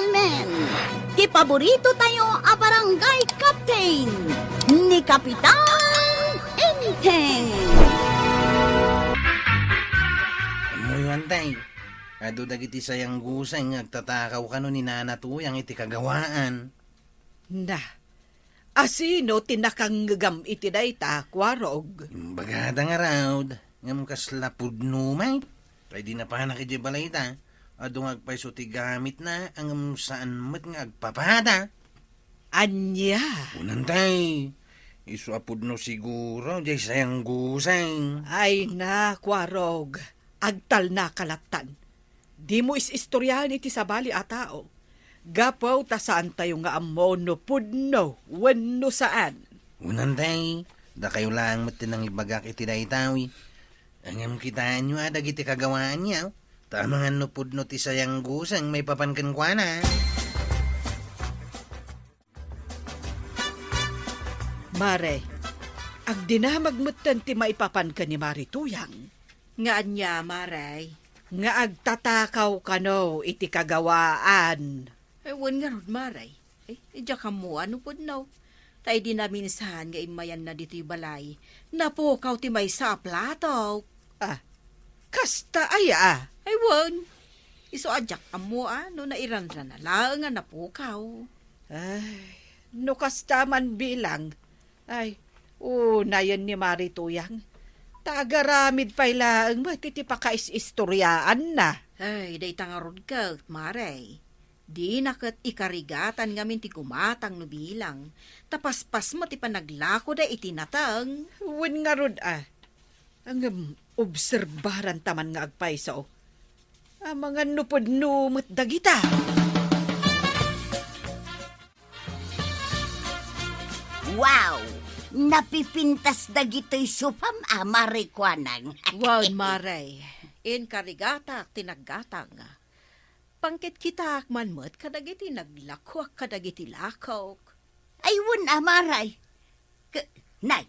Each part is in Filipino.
gentlemen, di paborito tayo a barangay captain ni Kapitan Enteng. Amoy wantay. Ado dagiti sayang gusay nga agtatakaw ka no ni nanatuyang iti kagawaan. Na, asino tinakang iti dayta, kwarog? Bagada nga raw, ngam kaslapud numay. Pwede na pa nakidya balayta. Ado nga agpaiso ti gamit na ang saan mat nga agpapada. Anya? Unantay, isuapud no siguro, jay sayang gusay. Ay na, kwarog. Agtal na kalatan. Di mo istoryahan iti sabali a tao. Gapaw ta saan tayo nga amo no pudno, wenno saan. Unantay, da kayo lang matinang ibagak iti daytawi. Angam kitaan nyo dagiti kagawaan niya. Tamangan no pudno ti sayang gusang may papankan kwa na. Mare, ag dinamagmutan ti maipapan ka ni Marituyang. Nga anya, Maray. Nga agtatakaw ka no iti kagawaan. Ewan nga ron, Maray. Diya ka mo, ano po no? Tay di na minsan nga imayan na dito'y balay. Napukaw ti may sa plato. Ah, kasta aya. Ewan. Iso adyak ka mo, no nairanran na lang nga napukaw. Ay, no kasta man bilang. Ay, unayan ni Marituyang. Tagaramid pa ilaang matitipakais-istoryaan na. Ay, day tangarod ka, Maray. Di nakat ikarigatan ngamin ti kumatang no bilang. Tapaspas mo ti panaglako da itinatang. Wen nga rod Ang obserbaran taman nga agpaiso. Ang mga nupod numot dagita. Wow! Napipintas dagito'y supam Marikwanang. Wow, Maray. In karigatak, tinaggatang. Pangkit kita akmanmat, kadagiti naglakwak, kadagiti lakaw. Ayun Maray. Nay,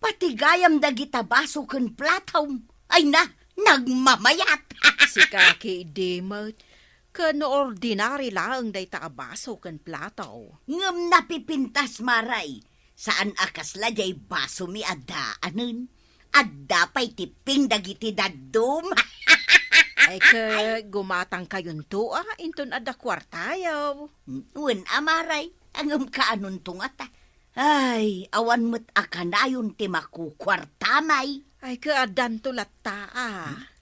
pati gayam dagita baso ken plataw. Ay na, nagmamayat. Si Kaki Demot, kano ordinary lang day taabaso kan plataw. Ngem napipintas Maray. Saan akasla jay baso mi adaanen? Adda pa'y tiping dagiti dadum. Ay ka gumatang kayon to, inton ada kwartayaw. Wen Maray, angem kaanon tungata. Ay, awan mo't akanayon ti makukwartamay. Ay ka adan tulat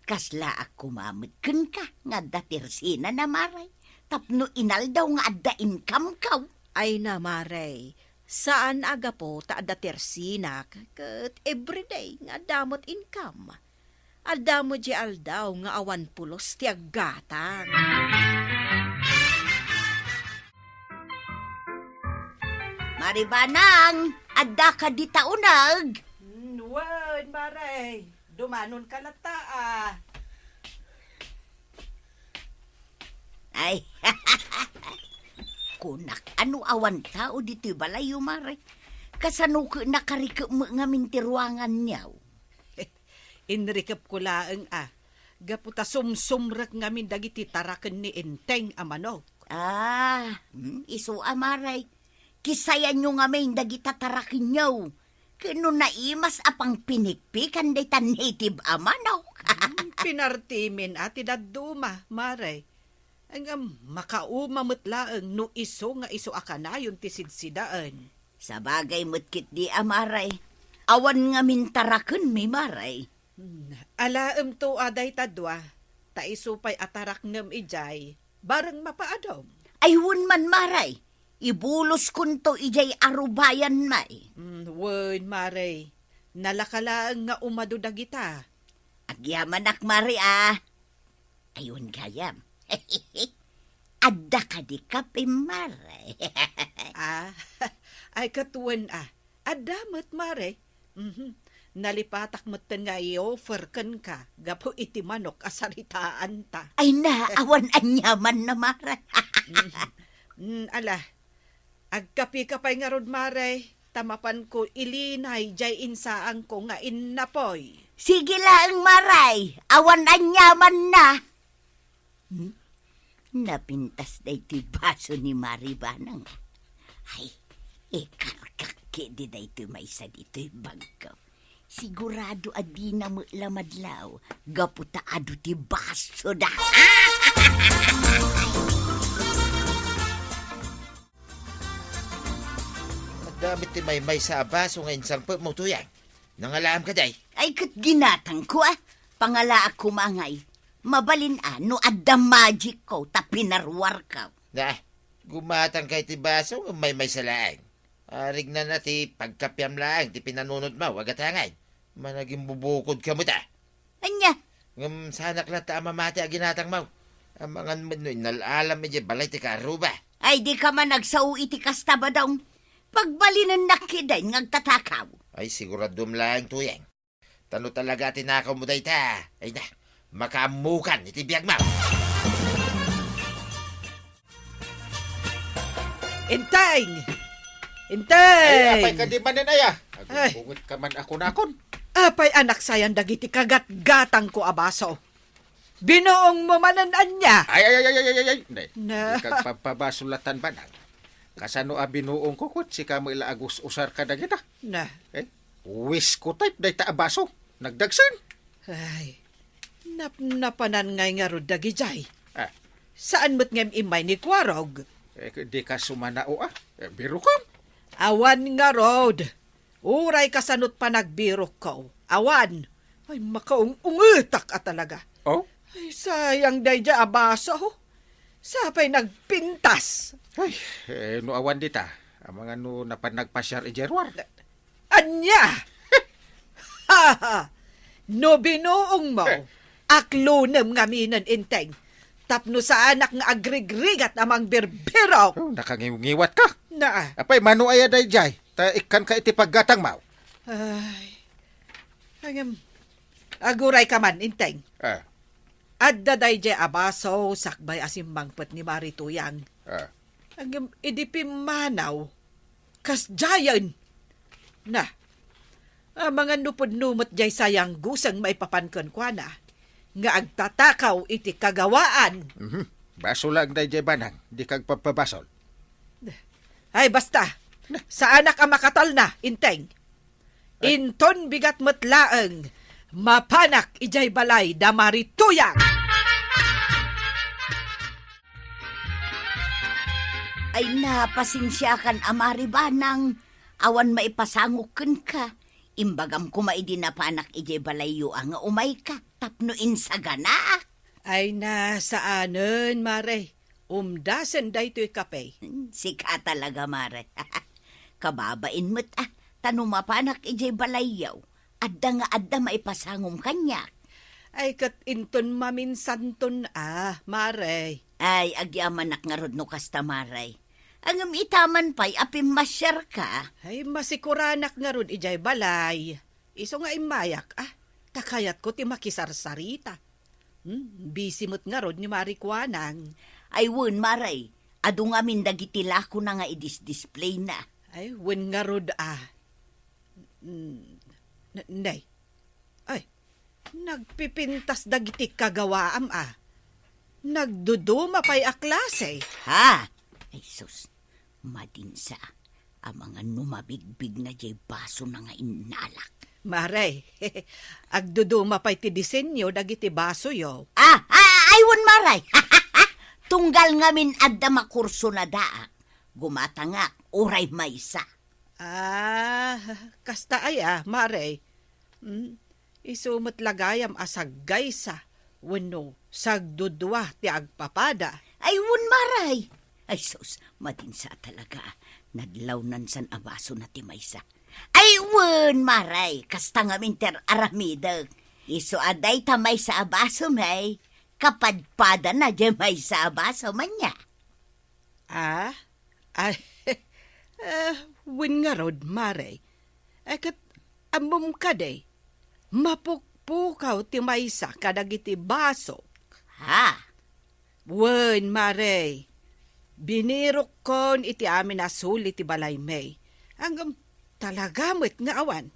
Kasla ako mamutken ka, nga datirsina na Maray. Tapno inal daw nga adda income kaw. Ay na, Maray. Saan aga po taada tersinak kat everyday nga damot income. Aldamo di aldaw nga awan pulos ti aggatang. Maribanang, adda ka di taunag. Wen, Maray. Dumanon ka lata Ay, kunak, ano awan tao dito balayo, Maray? Kasano ka nakarikap mo nga mintiruangan niyaw? Inrikap ko laang Gaputa sumsumrak ngamin dagiti taraken ni Enteng manok. Iso Maray. Kisayan nyo nga may dagita tarakin niyaw. Kano naimas apang pinikpikan day tan native manok. Pinartimin ati daduma, Maray. Ang makaumamot laang no iso nga iso akanayon ti sidsidaan. Sa bagay mo't di Maray. Awan nga mintaraken mi Maray. Alaem to aday tadwa, taisupay atarak nem ijay, bareng mapaadom. Ayun man Maray, ibulos kun to ijay arubayan may. Wen Maray, nalakalaan nga umado dagita. Agyamanak Maray Ayun gayam. Adda ka di kape Maray. Ay katuan adamot Maray. Nalipatak mo nga i-offer kan ka, gapo iti manok asaritaan ta. Ay na, awan anyaman na Maray. Ala, agkapi-kapay nga rod Maray, tamapan ko ilinay jay insaang ko nga innapoy. Sige lang Maray, awan anyaman na. Napintas da ito'y baso ni Maribanang. Ay, ikarkaki di da ito'y may isa dito'y bagkaw. Sigurado adi na mo lamadlaw. Gaputa ado ti baso da. Madamit ti may sa baso ngayon sang mo tuyang. Nangalam ka day. Ay, kat ginatang ko Pangala ako mangay. Mabalin no adda magic ko, tapinarwar ka. Na, gumatang kay ti baso may sa laang. Arig na na ti pagkapyam laang ti pinanunod mo, wagatangay. Managing bubukod ka mo ta. Anya, Sanak lang ta amamati a ginatang mo. Amangan mo nalalam medyo balay ti karuba. ay di ka man nagsau iti kasta ba daw? Pagbalinan nakiday ngagtatakaw. Ay siguradum lang tuyang. Tano talaga tinakaw mo day ta. Ay na, makaamukan iti biyag mo. Inteng! Ay, Inteng! apay ka di manin aya. Ay. Agungit ka man ako nakon. Apay anak sayan dagiti kagat-gatang ko abaso. Binoong mo manan niya. Ay. Nay, Na. ikagpapabasulatan ba na? Kasano a binuong ko kut si kamo ila agus usar ka na kita. Na, Eh, wish ko type day ta abaso. Nagdagsan. ay, napanan ngay nga rod dagijay. Ah, Saan mo't ngem imay ni Kwarog? di ka sumanao biro ka. Awan nga rod. Uray kasanot pa nagbiro ko. Awan. Ay, makaung-ungutak ka talaga. Oh? Ay, sayang dayja abaso. Sapay nagpintas. Ay, no awan dita. Ang mga no napanagpasyar ijerwar. Anya! Ha ha! No binuong mo, aklunem nga minan inteng. Tapno sa anak nga agrigrigat amang birbiro. Oh, nakangiwat ka. Na, Apay, mano aya day jay. Ta ikan ka iti paggatang mau. ay, hangam, aguray ka man, inteng. Ah, Adda day je abaso, sakbay asimbangpet ni Marituyang. ah. Hangam, idipimanaw, kas jayan. Na, ang mga nupod-numot jay sayang gusang maipapankan kwa na, nga agtatakaw iti kagawaan. Mhm. Baso lang day jay banang. Di kag papabasol. Ay, basta, sa anak ang makatal na, inteng. Inton bigat matlaang, mapanak ijay balay da Marituyang. Ay napasinsyakan amari banang. Awan maipasanguken ka. Imbagam kumay di na panak ije balayo ang umay ka. Tapno insagana. Ay na, saanen, Mare. Umdasen da ito'y kape. Sika talaga, Mare. Kababain mo't Tano mapanak ije balayaw. Adda nga adda maipasangom kanya. Ay, kat inton maminsanton Mare. Ay, agyaman nga rod no kasta, Maray. Ang itaman pa'y apim masyar ka. Ay, masikuranak nga ron ijay balay. Iso nga imayak, takayat ko ti makisarsarita. Busy mo't nga ron ni Marikwanang. Ay, wun, Maray. Ado nga min dagitila ko na nga idis-display na. Ay, wen nga rod Nay. Ay, nagpipintas dagiti kagawaam Nagduduma pa'y aklase. Ha? Ay, sus. Madinsa. Ang mga numabigbig na jay baso na nga inalak. Maray, agduduma pa'y ti disenyo dagiti baso yo. Ay, wun, Maray. Tunggal nga min adda makurso na daa. Gumatangak, uray maysa. Kasta ay Maray. Isumot lagayam asagay sa wano sagdudwa ti agpapada. Ay, wun, Maray. Ay, sus, madinsa talaga. Nadlawnan san abaso na ti maysa. Ay, wun, Maray. Kasta nga minter aramidag. Iso aday tamay sa abaso may. Kapadpada na di may sa abaso man niya. Ay, win nga rod, Maray. Ay, kat amom ka day. Mapukpukaw ti maysa kadagiti baso. Ha? Wen, Maray. Binirok kon iti amin asuli ti balay may. Hanggang talagamit nga awan.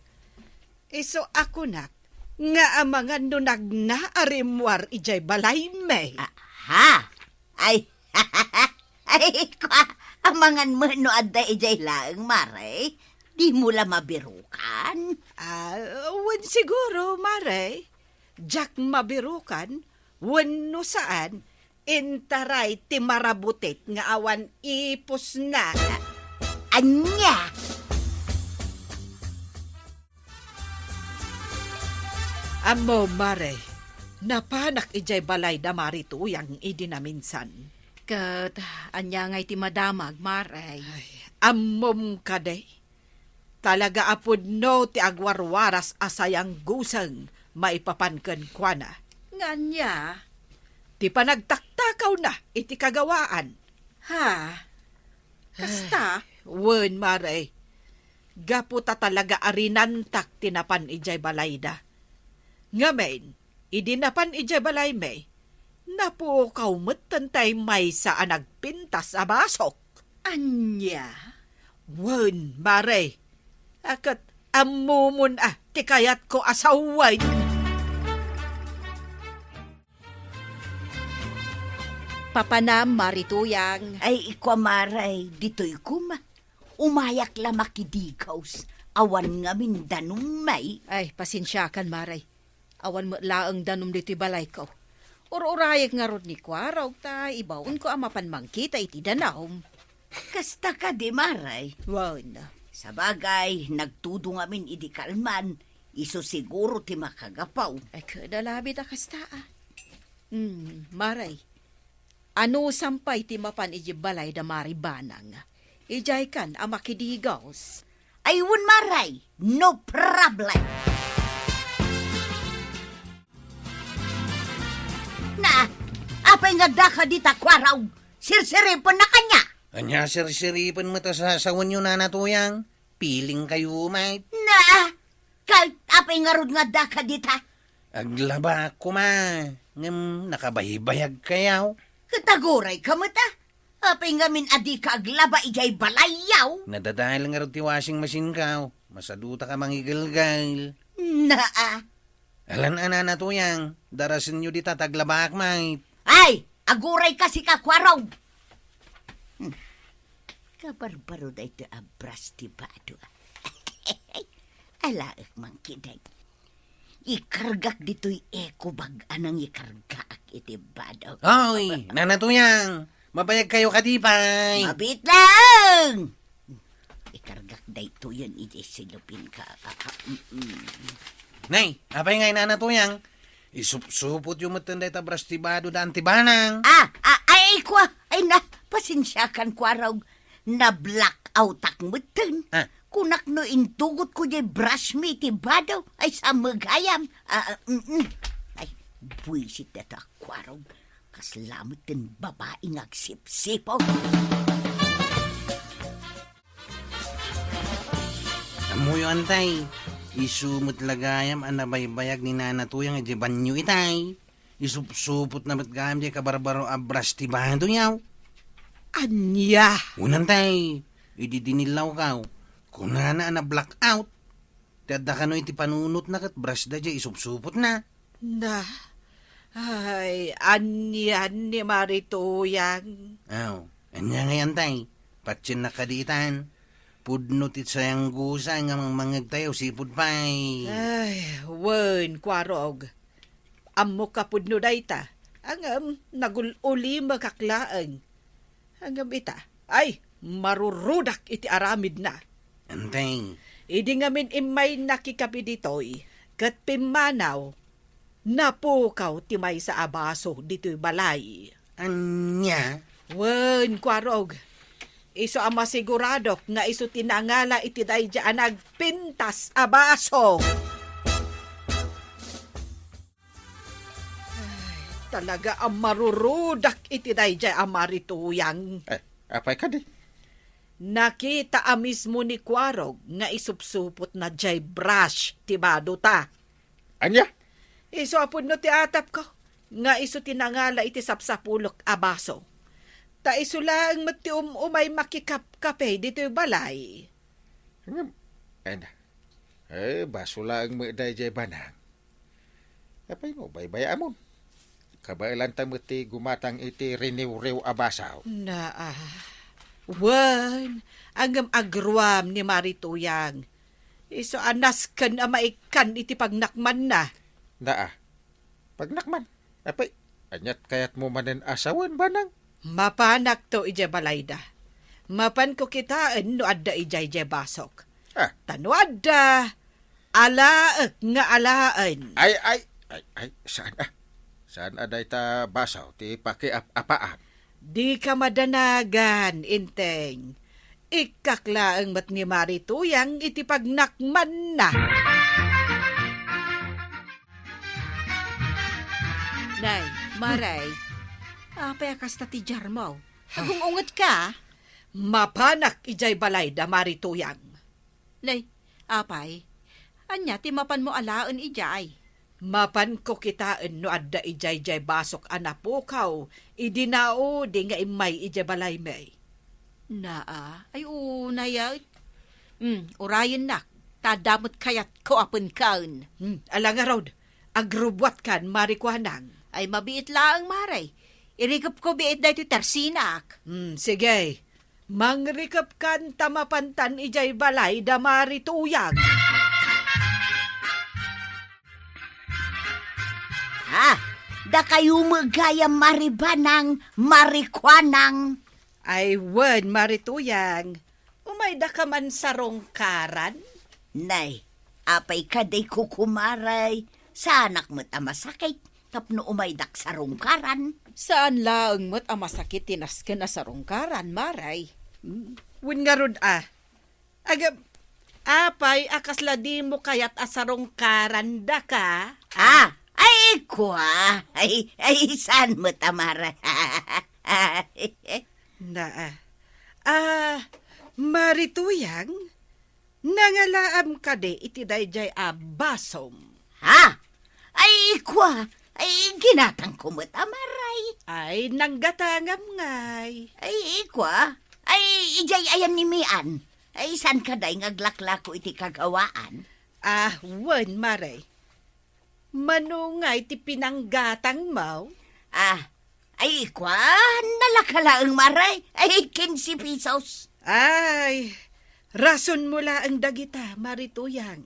Iso ako nak, nga amangan no nagnaarimwar ijay balay may. Ha? Ay, ay, amangan mo no adda ijay laeng maray. Di mo la mabirukan. Wen siguro, Maray. Jack mabirukan, wen no saan, intaray ti marabutit nga awan ipos na. Anya! Amo, Maray, napanak ijay balay da marituyang idinaminsan. Kat, anya ngay ti madamag, Maray. Amom kaday. Talaga apod no ti agwarwaras asayang gusang maipapanken kwa na. Nganya? Ti panagtaktakaw na iti kagawaan. Ha? Kasta? Wen, Maray. Gaputa talaga arinantak tinapan ijay balayda. Ngamen, idinapan ijay balay me. Napukaw matantay may sa anagpintas a basok. Anya? Wen, Maray. Akat amumun ti kayat ko asawan. Papanam, marituyang. Ay, maray, dito'y kuma. Umayak la makidigaws. Awan nga mindanong may. Ay, pasensyakan, Maray. Awan mo laang danom dito'y balay ko. Or-orayag nga rod ni Kwaraw, ta ibaon ko amapan mangkita iti danawm. Kasta ka di maray. Wan. Sa bagay, nagtudo nga min idi kalman. Iso siguro ti makagapaw. Ay, kadalabi ta kasta Maray. Ano sampay ti mapan iji balay da maribanang? Ijay kan amakidigaws. Ayun maray, no problem. Na, apay nga daka di takwaraw. Sirsiripon na kanya. Anya sirsiripan mo ta sa sawan nyo na natuyang. Piling kayo, mate. Na, kahit apay nga rod nga daka di ta. Aglaba ko ma. Ngam nakabaybayag kayaw. Kataguray ka mata. Apay nga min adi ka aglaba ijay balayaw. Nadadahil nga rin ti washing machine kaw. Masaduta ka mangigalgal. Na, Alan ana natuyang. Darasin nyo di tataglabak, mate. ay, aguray ka si kakwaraw. Kabarbaro da ito abras ti bado. Alaak mang kiday. Ikargak dito'y eko bag anang ikargak iti bado. Oy, nanatuyang. Mabayag kayo katipay. Mabit lang! Ikargak da ito yun, iti silupin ka. Nay, apay ngay nanatuyang. Isupsupot yung matanday tabras tibado da antibanang. Ay, ay na, pasensyakan ko araw na blackout ak mutin. Ah. Kunak no intugot ko di brush me ti badaw ay sa magayam. Ay, buwisit na ito ako araw. Kaslamot din babaeng agsip-sipaw. Amoy antay. Isumot lagayam anabaybayag ni nanatuyang ijiban nyo itay. Isupsupot na matgam di kabarbaro abras tibado yaw. Anya. Unantay, ididinilaw kaw. Kunana na blackout. Tiyada ka no iti panunot na kat brush da di isupsupot na. Na. Ay, anya ni marituyang. Aw, anya ngayon tay. Patsin na kaditan. Pudnot it sayang gusa nga mangmangag tayo sipud pay. Ay, wen, kwarog. Amo kapudno dayta. Angam, nagululi makaklaang. Angam ita. Ay, marurudak iti aramid na. Antay, Idi ngamin imay nakikapi ditoy. Kat pimanaw. Napukaw timay sa abaso dito'y balay. anya? Wen, kwarog. Iso ang masiguradok nga iso tinangala iti dayja nagpintas abaso. Ay, talaga ang marurudak iti dayja ang marituyang. Apay ka di? Nakita mismo ni Kwarog nga isupsupot na jay brush tibado ta. Anya? Iso apod no ti atap ko. Nga iso tinangala iti sapsapulok abaso. Ta iso lang mati umay makikap-kape dito yung balay. Anda. Baso lang mo dahil jay banang. Apay mo, baybay amon. Kabailan tayo ti gumatang iti riniw-riw abasaw. Wan, ang agruam ni Marituyang. Iso anas kan maikan iti pagnakman na. Pagnakman. Apay, anyat kayat mo manen asawan banang. Mapanak to ije balayda. Mapan ko kitaan no adda ijay je basok. Tano adda. Alaak nga alaan. Ay, saan Saan aday ta basaw, ti paki-apaan? Di ka madanagan, inteng. Ikakla ang mat ni Marituyang iti pagnakman na. Nay, Maray, apay akas na ti Jarmaw. Agungungot ka? Mapanak ijay balay da Marituyang. Nay, apay, anya ti mapan mo alaan ijay. Mapan ko kitaan no adda ijay basok anapukaw. Idinao di nga imay ijay balay may. Naa, ay unaya. Urayan nak, tadamot kayat ko apun kaun. Alang arod, agrubwat kan marikwanang. Ay mabiit laang Maray. Irikap ko biit na iti tersinak. Sige, mangrikap kan tamapantan ijay balay da Marituyang. Da kayo magayam maribanang, marikwanang. Ay, wan, Marituyang. Umay da ka man sarong karan? Nay, apay ka day kukumaray. Sa anak mo't masakit, tapno umaydak sa rungkaran. Saan laang mo't masakit tinas ka na sa rungkaran, Maray? Win nga rod Agam, apay akasla di mo kayat asarong karan da ka? Ay, kwa. Ay, saan mo tamara? Marituyang, nangalaam ka de iti dayjay basom. Ay, kwa. Ay, ginatang ko mo tamaray. Ay, nanggatangam ngay. Ay, kwa. Ay, ijay ayan ni Mian. Ay, saan ka day ngaglaklako iti kagawaan? Wan, Maray. Manungay ti pinanggatang mo? Ay, kwa, nalakalaang maray. Ay, 15 pesos. Ay, rason mula ang dagita, Marituyang.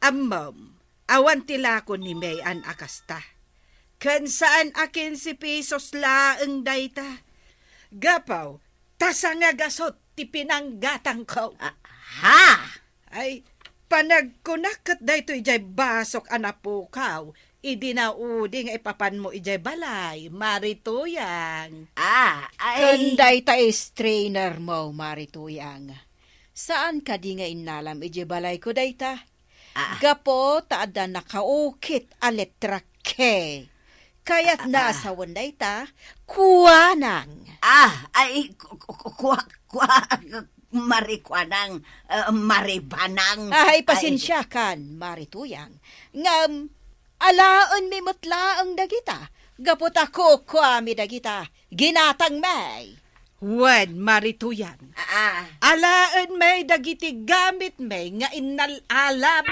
Amom, awan tila ko ni Mayan akasta. Kan saan akin si pesos laang dayta. Gapaw, tasa nga gasot ti pinanggatang ko. Ay, panagkunakat dayto ijay basok anapukaw. Idinaudi nga ipapan mo ijay balay, Marituyang. Kanday ta strainer mo, Marituyang. Saan ka di nga inalam ijay balay ko dayta? Gapo taada nakaukit a letra K. Kaya't nasawan dayta, kuwanang. Marikwanang, maribanang. Ay, pasensya kan, Marituyang. Ngam, alaan mi mutlaang dagita. Gapot ako mi dagita. Ginatang may. Wan, Marituyang. Alaan may dagiti gamit may nga inalam.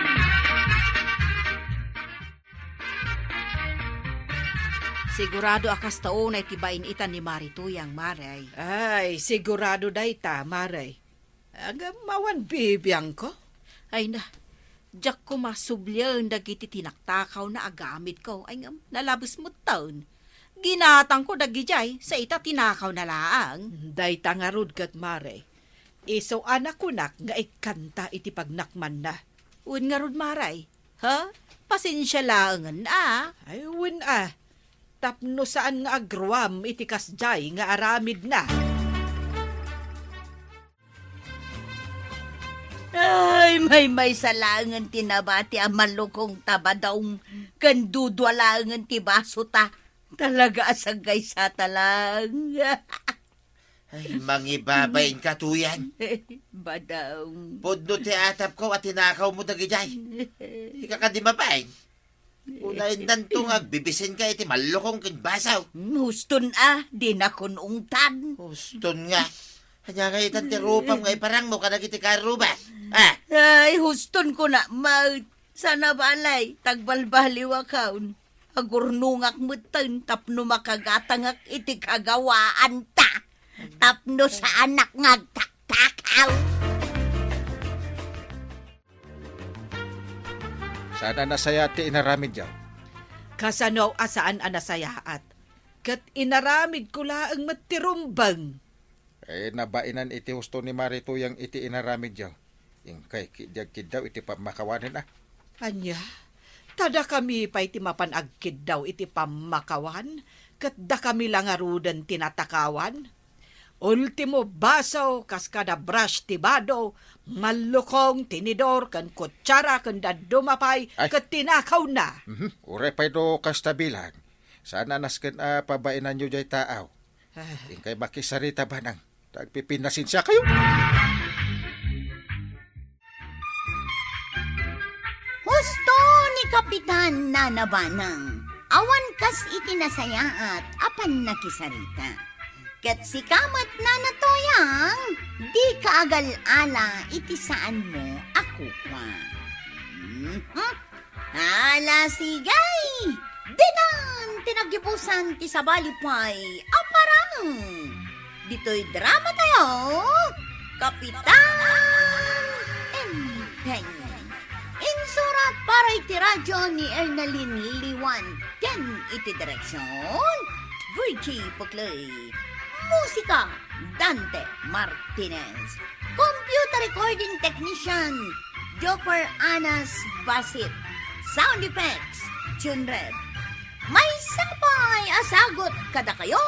Sigurado akas taon ay tibain itan ni Marituyang, Maray. Ay, sigurado dayta, Maray. Agam mawan bibiyang ko. Ay na, jak ko masublyan dagiti tinaktakaw na agamit ko. Ay ngam, nalabos mo taon. Ginatang ko dagijay sa ita tinakaw na laang. Dayta nga rod kat, Maray. Iso anak kunak nga ikanta iti pagnakman na. Un nga rod, Maray. Ha? Pasensya laangan Ay, win Tapno saan nga agruam iti kasjay nga aramid na. Ay, may salangan tinabati ang malukong tabadong kandudwalangan ti baso ta. Talaga asagay sa talang. Ay, mangibabain ka tuyan. Badong. Podno ti atap ko at tinakaw mo dagijay. Ika ka di mabain. Unayin nantong agbibisin ka iti malukong kinbasaw. Huston di na kunungtan. Huston nga. Hanya nga itan ti rupam nga iparang mo ka nagiti karuba. Ay, huston ko na, sana balay, tagbalbaliwa kaun. Agurnungak mutan tapno makagatangak iti kagawaan ta. Tapno sa anak ngagtaktakaw. Sana nasaya ti inaramid yaw. Kasano asaan anasayaat. Kat inaramid ko laang matirumbang. Nabainan iti husto ni Marito yang iti inaramid yaw. Yung kay kidyag daw iti pamakawanin Anya, tada kami pa iti mapanagkid daw iti pamakawan, kat da kami lang arudan tinatakawan. Ultimo baso, kaskada brush tibado, malukong tinidor, kan kutsara, kan dadumapay, Ay. kat tinakaw na. Ure pa ito kastabilan. Sana nasken pabainan nyo jay taaw. Yung kay makisarita ba nang tagpipinasin siya kayo? Husto ni Kapitan Nanabanang. Awan kas itinasayaat apan nakisarita. Ket si kamat na natoyang, di kaagal-ala iti saan mo ako kwa. Hala sigay! Dinan tinagibusan ti sabalipay aparang. Dito'y drama tayo, Kapitan Enteng. Insurat para iti radyo ni Ernalyn Liwan. Ken iti direksyon, Virgie Puclay. Musika, Dante Martinez. Computer recording technician, Joper Anas Basit. Sound effects, Junred. May sapay asagot kada kayo,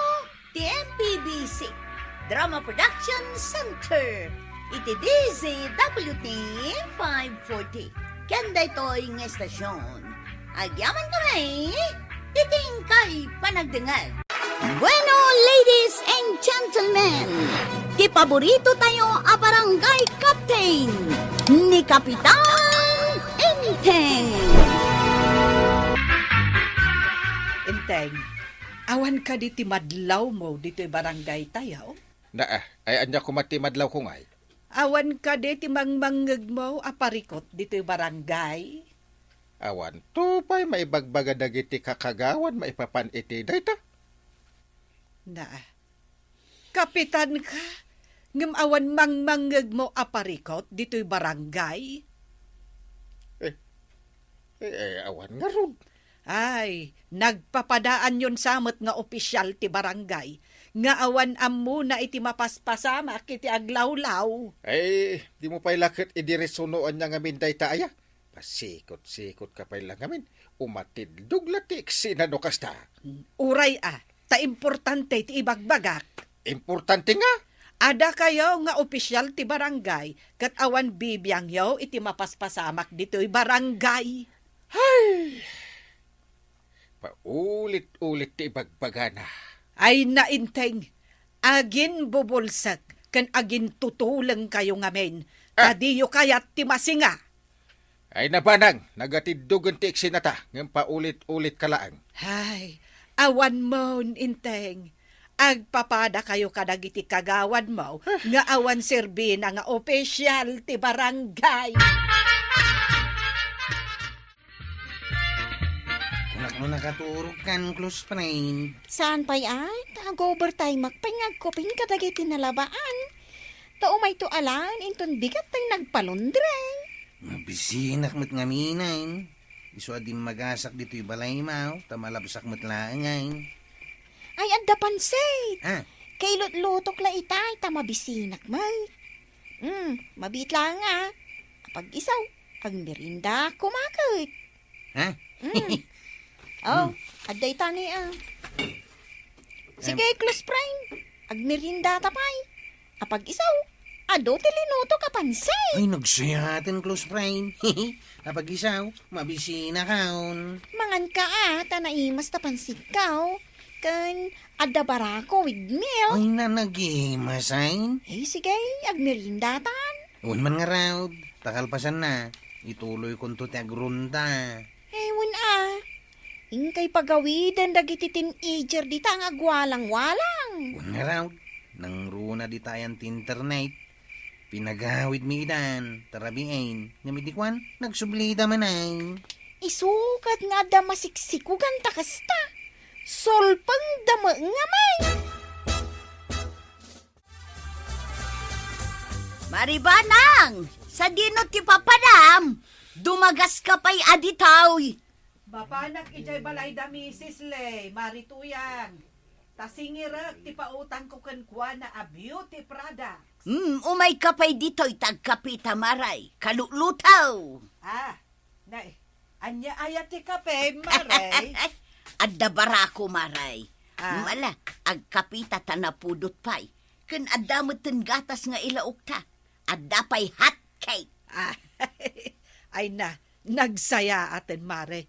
TMPBC. Drama Production Center. Iti DZWT 540. Kanda ito'y ng estasyon. Agyaman kami, titing kay panagdengag. Bueno, ladies and gentlemen, ti paborito tayo a barangay captain ni Kapitan Enteng. Enteng, awan ka diti madlaw mo dito'y barangay tayo. Ay anya kumati madlaw ko ngay. Awan ka diti mangmangeg mo aparikot dito'y barangay. Awan, tupay maibagbaga dagiti kakagawan maipapan iti dayta. Kapitan ka, ngem awan mangmangeg mo aparikot dito'y barangay. Awan nga ron. Ay, nagpapadaan yon samot nga opisyal ti barangay. Nga awan ammo na iti mapaspasamak iti aglawlaw. Di mo pa'y lakit idiresunoan niya ngamin dayta aya. Pasikot-sikot ka pa'y lang ngamin. Umatidog latik sinano kasta. Uray ta importante ti ibagbagak. Importante nga. Ada kayo nga opisyal ti barangay, kat awan bibiyang yaw iti mapaspasamak dito'y barangay. Paulit-ulit ti ibagbagana. Ay nainteng, agin bubulsak, kan agin tutulang kayo ngamin, kadiyo kayat ti masinga. Ay nabanang, nagatiddugan ti iksinata, ng paulit-ulit kalaang. Ay, awan mo, inteng. Agpapada kayo kadagiti kagawan mo, nga awan serbi na nga opisyal ti barangay. Kunak mo nakaturog kan, close friend. Saan pa'y ay? Tag-overtime magpangag ko kadagiti nalabaan. Taumay to alan, inton bigat tayo nagpalundre. Mabisinak mo't ngaminain. Iso adim magasak dito'y balay mau, tamalabsak mo't laangain. Ay, adda pansit. Ah, Kay lutlutok la itay, tamabisinak mal. Mabitla nga. Kapag isaw, ang merinda kumakit. ha? Adda itani Sige, close friend. Ag merinda tapay. Kapag isaw, ado tilinuto ka pansit. Ay, nagsayatin, close friend. Kapag isaw, mabisina kaon. Mangan ka tanaimas ta pansit ka. Kan, adda barako with milk. Ay, nanagimasain. Sige, ag merinda tan. Uwan man nga raw, takalpasan na. Ituloy kong to ti agrunta. Ewan Ingkay pagawidan dagiti teenager di ta nga agwalang-walang. Uwan nga raw, nang runa di tayan ti internet. Pinagawid mi idan, tarabiain. Namidikwan, nagsublida man ay. Isukat nga da masiksikugan ta kasta. Solpang dama nga may. Maribanang, sa dino ti papadam, dumagas ka pa'y aditaw. Bapanak ijay balay da Mrs. Lay, marituyang. Tasingirek ti pautang ko kenkwa na a beauty products. Umay ka pa'y dito'y tagkapita maray, kalulutaw. Anya ayat ti kape, maray. Adda barako maray. Ah. Mala, agkapita tanapudot pa'y. Kun adda mo gatas nga ilaok ta. Adda pa'y hot cake. Ay na, nagsaya atin, mare.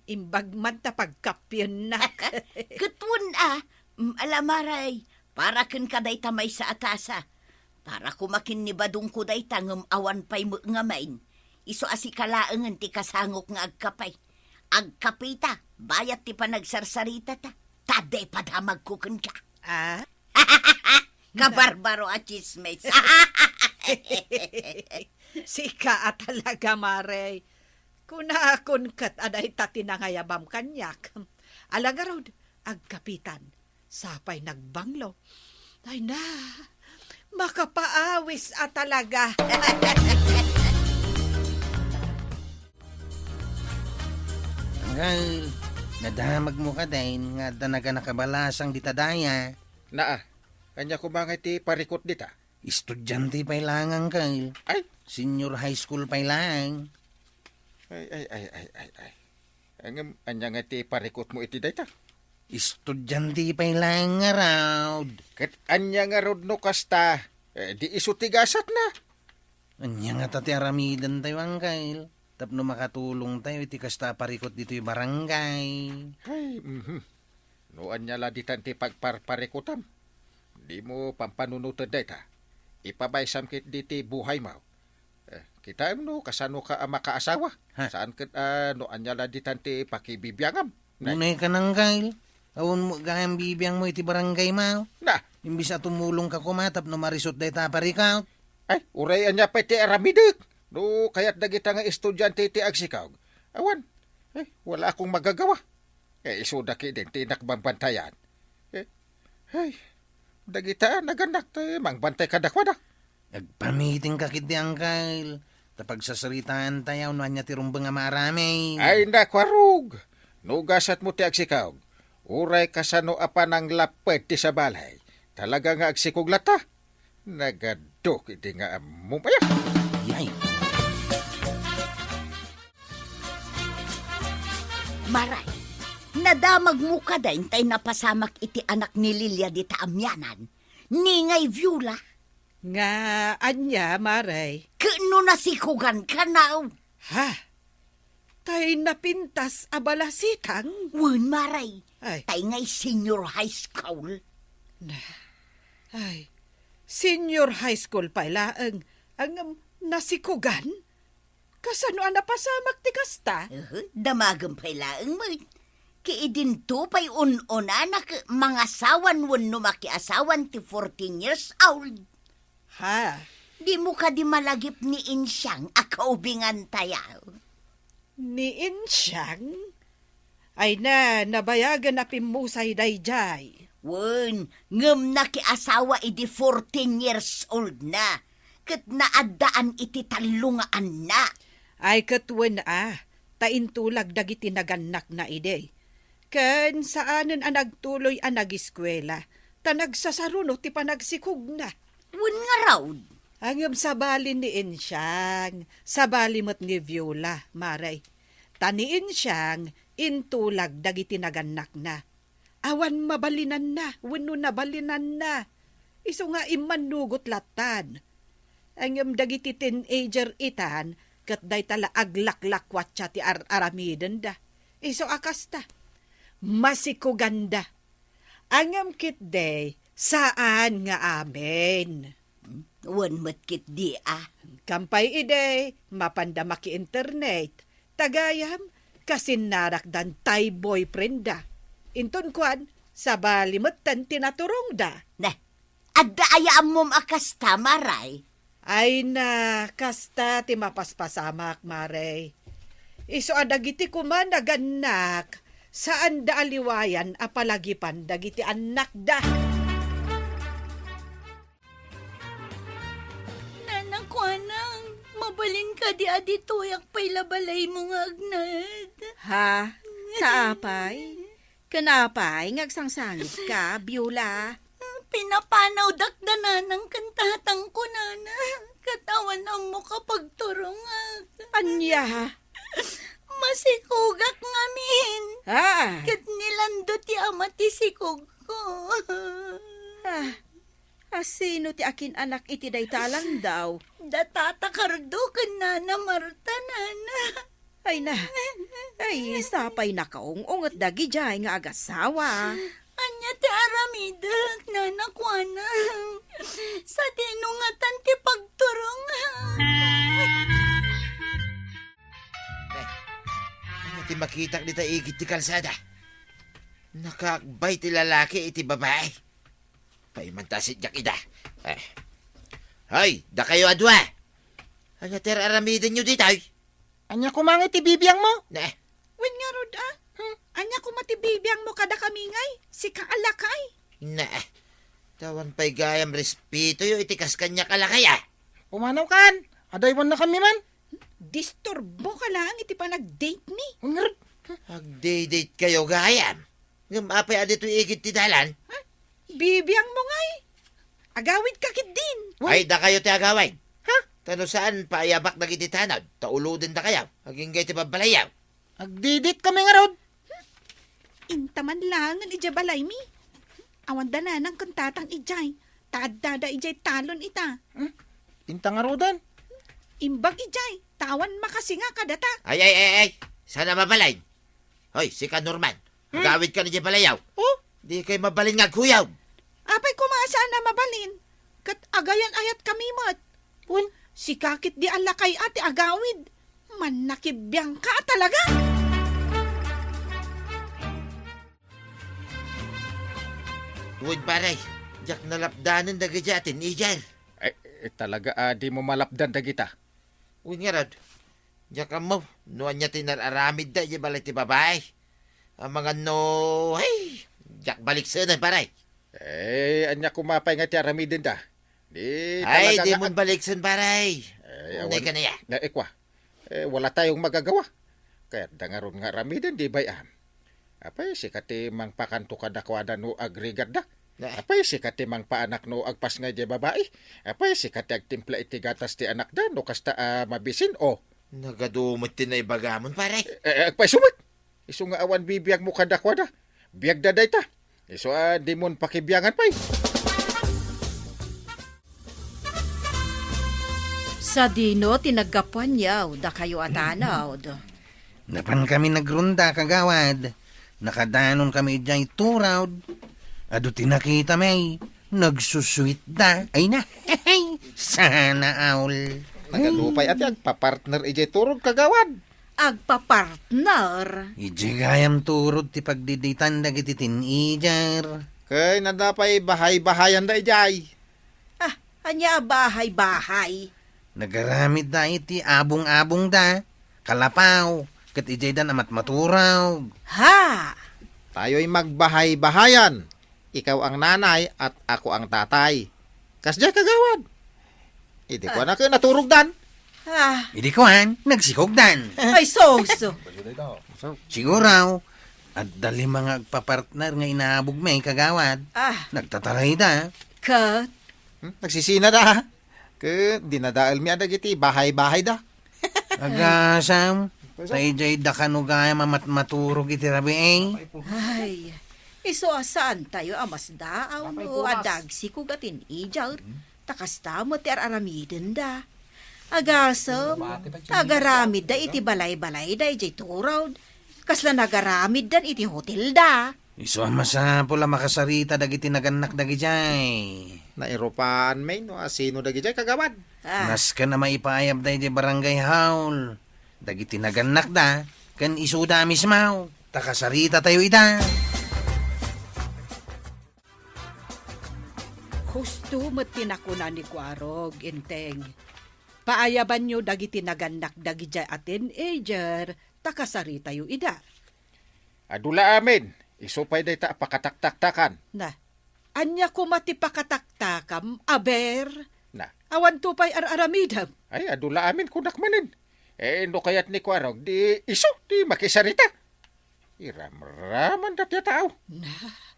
Imbag man ta pagkapyon na. Kutun alamaray, para kun kaday tamay sa atasa. Para kumakin ni badong kuday tangam awan pa'y ngamain. Iso asikalaangan ti kasangok nga agkapay. Agkapita, bayat ti panagsarsarita ta. Tade padamag kukun ka. Kabarbaro at chismes. Sika at talaga, mare. Kunakon kat aday tati nangayabam kanyak. Alagarod, agkapitan. Sapay nagbanglo. Ay na, makapaawis at talaga. Anggal, nadamag mo ka din nga danaga nakabalasang ditadaya. Naa, kanya ko mga ti parikot dita. Estudyante pa lang, Anggal. Ay, Senior high school pa lang. ay. Anya nga ti parikot mo iti dayta. Estudyante pa lang nga raw. Kat anya nga rod no kasta, di iso tigasat na. Anya nga tati aramidan tayo, Anggal. Tapno makatulong tayo, iti kasta parikot dito yung barangay. Ay, no anya la ditan ti pagparparikutam. Di mo pampanunutan dayta. Ipabaysam kit diti buhay mo. Kita no kasano ka makaasawa. Ha? Saan kat no anya la ditan ti pakibibiyangam. Unay ka nang, Anggal. Awon mo gayang bibiyang mo iti barangay mo. Na, Imbis na tumulong ka kumatap no marisot day taparikaw. ay, uray anya pa ti aramidek. No, kaya't dagita nga estudyante ti agsikaw. Awan, wala akong magagawa. Isudaki din tinakbambantayan. Dagita naganak tayo, mangbantay kadakwada. Nagpamiting ka kiti, Anggal. Tapag sasaritaan tayo, no anya tirumbang nga marami. Ay, nakwarug. Nugasat mo ti agsikaw. Uray kasano apa ng lapet ti sa balay. Talaga nga agsikog lata. Nagadok iti nga mumaya. Yay. Maray, nadamag mo ka din tay napasamak iti anak ni Lilia di taamyanan. Ningay Viola, Nga anya, maray. kano nasikugan ka na. Ha? Tay napintas abalasitang? Wen maray, Ay, tay ngay senior high school. ay. Senior high school pa ang nasikugan? Kasano napasamak ti kasta? Damagam pa'y laang mo. Kiidin to pa'y un-una na mga asawan no makiasawan ti 14 years old. Ha? Di mo ka di malagip ni Insyang akaubingan tayaw. Ni Insyang? Ay na, nabayagan na pimusay dayjay. Wen, ngem na kiasawa iti 14 years old na. Kat naadaan iti talungaan na. Ay katwen taintulag dagiti naganak na ide. Ken saanen nagtuloy nagiskwela, ta nagsasaruno ti panagsikog na. Wen nga raw. Angam sabali ni Insyang, sabali mo't ni Viola, maray. Tani Insyang, intulag dagiti naganak na. Awan mabalinan na, wenno nabalinan na. Iso nga imanugot latan. Angam dagiti teenager itan, kat day tala aglaklakwat ti aramiden da. Iso akasta. Masikuganda. Angam kit day, saan nga amen? Wen matkit di Kampay ide, mapanda maki internet. Tagayam, kasinarak dan tay boyfriend da. Inton kwan, sabali matan tinaturong da. Na, adda ayaan mo makasta, maray. Ay na, kasta ti mapaspasamak, maray. Iso adagiti kuman naganak. Saan da aliwayan apalagipan dagiti anak da. Nanakwanang, mabalin ka di aditoyak pa'y labalay mo nga agnad. Ha? Kaapay? Kanapay, ngagsangsangit ka, Biola. Pinapanaw dakdanan ng kantatang ko, nana. Katawan ang mo kapag turungag. Anya? Masikugak ngamin. Ah, Kat nilandot ti amati sikog ko. sino ti akin anak iti daytalan daw? Datatakardo ka, nana Marta, nana. Ay na, ay sapay na kaong ungot dagi jay nga agasawa. Anya ti aramidak, nanakwana. Sa tinungatan ti pagturungan. Ano ti makitak dita igit ti kalsada? Nakakbay ti lalaki iti babae. Paimantasit jak ida. Hoy, da kayo adwa. Ano ter aramidin nyo dito? Anya kumangit ibibiyang mo? Na, Wen nga rod Anya ko matibibiyang mo kada kamingay. Si kaalakay. na. Tawan pa'y gayam respeto yo itikas kanya kalakaya. Pumanaw kan. Adaywan na kami man. Disturbo ka lang iti pa nag-date ni. Ungar. Agdate kayo gayam. Ngam apay adito igit ti dalan. Bibiyang mo ngay. Agawid ka kit din. Ay, da kayo ti agaway. Ha? Tano saan paayabak na kiti tanod? Tauludin da kayo. Aging gay ti babalayaw. Agdidit kami nga rod. Intaman lang ang ijabalay mi. Awan da na ng kantatang ijay. Taadada ijay talon ita. Inta nga rodan. Imbag ijay. Tawan makasinga kadata. Ay. Sana mabalay. Hoy, si ka Norman. Agawid ka na di balayaw. Oh, Di kay mabalin nga kuyaw. apay kumasa na mabalin. Kat agayan ayat kami mat. Un, si kakit di alakay ati agawid. Man nakibiyang ka talaga. Tuwid paray. Jak nalapdanan da gadyatin, ijar. Talaga di mo malapdan dagita. Uy nga rod. Jak mo. Nuan niya tinararamid da di balay ti babae. Ang mga no... Ay! Jak balik sana paray. Anya kumapay nga ti aramidin da. Di Ay, talaga di nga- mo balik sana paray. Ay, Unay ka na ya. Ekwa. Wala tayong magagawa. Kaya dangaron nga aramidin di bayam. Apay si kati mang pakanto kadakwada no agregat da. Apay si kati mang paanak no agpas nga di babae. Apay si kati agtimpla iti gatas ti anak da no kasta mabisin o. Nagadumot tin na ibagamon paray. Agpay sumit. Iso nga awan bibiyag mo kadakwada. Biyag daday ta. Iso di mon pakibiyangan pay. Sa dino, tinagapuan yaw, da kayo atanaw. Napan kami nagrunda kagawad. Nakadanon kami dyan turawd. Ado tinakita may. Nagsusweet da. Ay na. Sana aul. Nagalupay at agpapartner ije turog kagawad. Agpapartner. Ije gayam turod ti pagdiditan dagiti tinijar. Kay nadapay bahay-bahayan da ijay. Anya bahay-bahay. Nagaramid da iti abong-abong da. Kalapaw. Kat ijay dan amat maturaw. Ha! Tayo'y magbahay-bahayan. Ikaw ang nanay at ako ang tatay. Kasya kagawad. Hindi ko na kayo naturugdan. Idi kuhan, nagsikogdan. Ay, so. Siguraw. At dali mga agpapartner nga inaabog may kagawad. Nagtataray da. Kat, Nagsisina da. Ke dinadaal mi adag iti bahay-bahay da. Agasam. Sa ijay da kanugaya maturog iti rabi eh. ay, iso asaan tayo amas daaw no, adag si kugatin ijaw, takasta mo ti aramidin da. Agasam, tagaramid da iti balay-balay da iti turaw, kasla nagaramid dan iti hotel da. Iso masa pula makasarita dagiti naganak dagijay. Nairopaan may no asino dagi jay kagawad. Nas ka na maipayab da iti barangay haul. Dagiti naganak da. Kan isuda mismaw. Takasarita tayo ita. Husto mo't tinakuna ni Kwarog, inteng. Paayaban nyo dagiti naganak dagijay a teenager, takasari tayo ida. Adula amin, isupay day ta pakataktaktakan. Na, anya ko matipakataktakam, aber, Na, awan tupay ar-aramidam. ay adula amin kunak manin. No kayat ni Kwarog, di iso, di makisarita. Iram-raman dati tao. Na,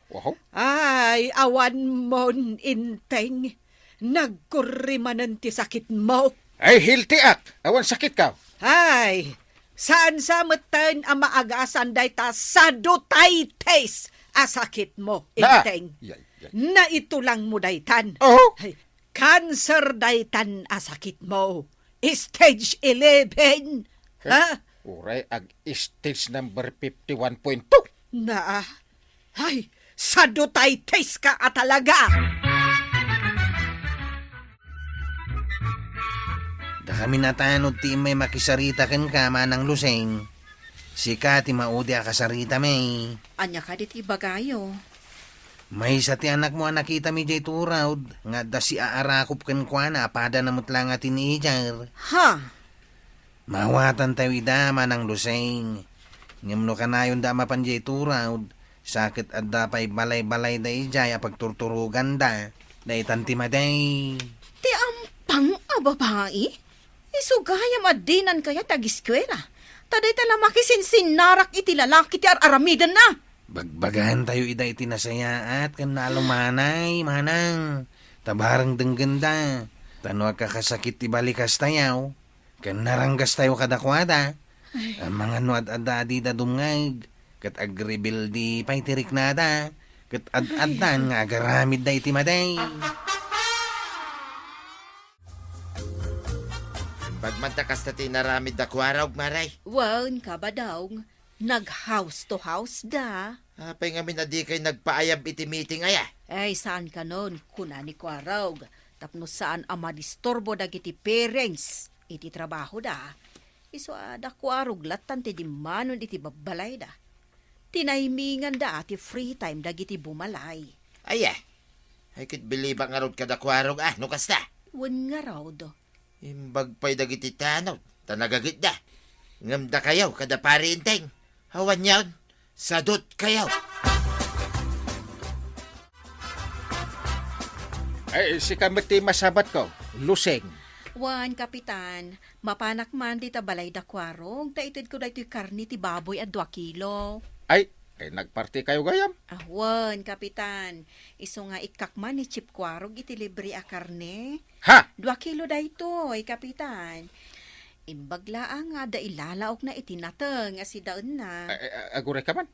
Wow. ay, awan mon inteng. Nagkurimanan ti sakit mo. Ay, hiltiak. Awan sakit ka. Ay, saan sa matan ang maagasan day ta sa dutay taste asakit mo, inteng. Yay, yay. Na ito lang mo daytan. Oh, Ay, cancer daytan asakit mo. Stage 11. Ha? uray ag stage number 51.2. Na, ay, sa dutay taste ka talaga. Da kami natanod ti may makisarita ken ka manang luseng. Sika ti maudi a kasarita may. Anya ka dit ibagayo. May sa ti anak mo nakita mi jay turaw. Nga da si aarakop ken kwa na apada namot lang at tinijar. Ha? Mawatan tayo ida manang luseng. Ngamno kanayon da mapan jay turaw. Sakit at da pa'y balay-balay da ijay a pagturturugan da. Day tantimaday. Ti ampang a babae? Isugayam adinan kaya tag-eskwela. Taday tala makisinsin-narak iti lalaki ti ar-aramidan na. Bagbagahan tayo ida iti nasayaat kan nalumanay, manang. Tabarang denggenda. Tano kakasakit ti balikas tayaw. Kan naranggas tayo kadakwada. Ang mga nuad-adda di da dumngag. Kat agribil di pa'y tirik nada. Kat ad-addan nga agaramid da iti maday. Pagmantakas na tinaramid da Kwarog, maray. Wan ka ba daw? Nag-house to house da. Apay nga minadi kay nagpaayab iti meeting aya. Ay, saan ka nun? Kuna ni Kwarog. Tapno saan ang madistorbo dagiti parents. Iti trabaho da. Iso da Kwarog latan ti dimanon iti babalay da. Tinaimingan da ati free time dagiti bumalay. Aya. Ay kit biliba nga rod kada Kwarog, no kasta. Wan nga raw do. Imbag pa'y dagiti tanaw, tanagagit da. Ngamda kayaw, kada parinteng. Hawan yawn, sadot kayaw. Ay, si kamati masabat ko. Luseng. Wan, kapitan. Mapanak man di tabalay da Kwarog. Taitid ko da ito'y karni ti baboy at 2 kilo. Ay, nagparty kayo gayam. Wan, kapitan. Iso nga ikakman ni Chip Kwarog iti libre a karne. Ha? 2 kilo da ito, kapitan. Imbaglaang nga da ilalaok na itinateng nga si daon na. Agure ka man?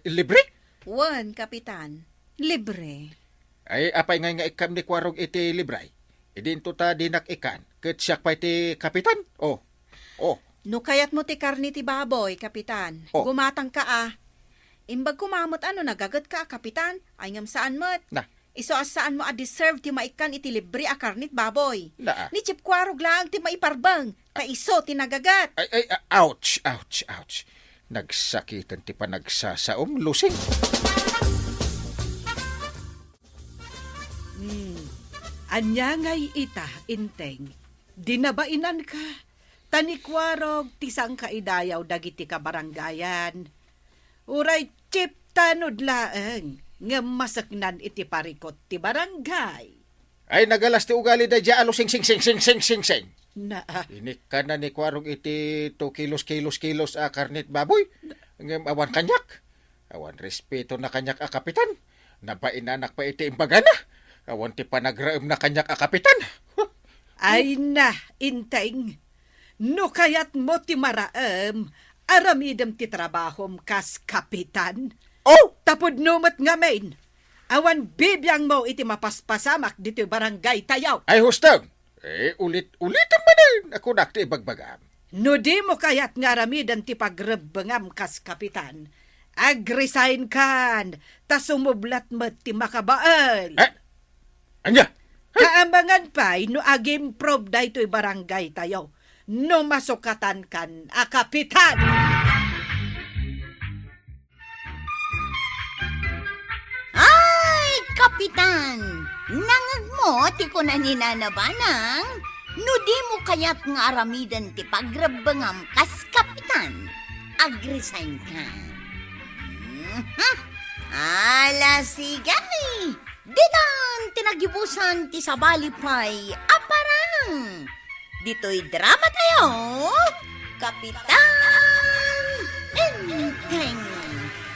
Libre? Wan, kapitan. Libre. Ay, apay nga ikam ni Kwarog iti libray. Idinto ta dinak ikan. Kat siyak pa iti kapitan. Oh. No kayat mo ti karni ti baboy, kapitan. Oh. Gumatang ka Imbag kumamot nagagat ka, kapitan. Ay ngam saan mo't. Na. Iso saan mo deserve ti maikan iti libre a karnit baboy. Na. Ni Chip Kwarog lang ti maiparbang. Kaiso ti nagagat. Ay, ouch. Nagsakitan ti panagsasaom, lusing. Anya ngay ita, inteng. Dinabainan ka. Tanikwarog, tisang kaidayaw dagiti kabarangayan. Uray chip tanod laeng. Nga masaknan iti parikot ti barangay. Ay, nagalas ti ugali da dya alo sing. Na, Inik ka na ni Kwarog iti 2 kilos a karnit baboy. Ngem awan kanyak. Awan respeto na kanyak a kapitan. Napainanak pa iti imbagana. Awan ti panagraem na kanyak a kapitan. ay na, inteng. No kayat mo ti maraem, aramidem ti trabahom kas kapitan. Oh! Tapod numat nga main. Awan bibiyang mo iti mapaspasamak dito barangay tayaw. Ay, hustang. Ulit-ulitan manin. Ako nakti ibagbagam. No di mo kayat nga ramidan ti pagrebengam kas kapitan. Ag-resign kan, ta sumublat mo ti makabaal. Anya? Kaambangan pa, no agim prob da ito'y barangay tayo. No masukatan kan, a kapitan. Ay, kapitan! Nangag mo, ti ko na ninanabanang. No di mo kayat nga aramidan ti pagrabangam kas kapitan. mag-agresign ka. Ala sigay! Ditan tinagibusan ti sabali pay aparang. Dito'y drama tayo. Kapitan Enteng.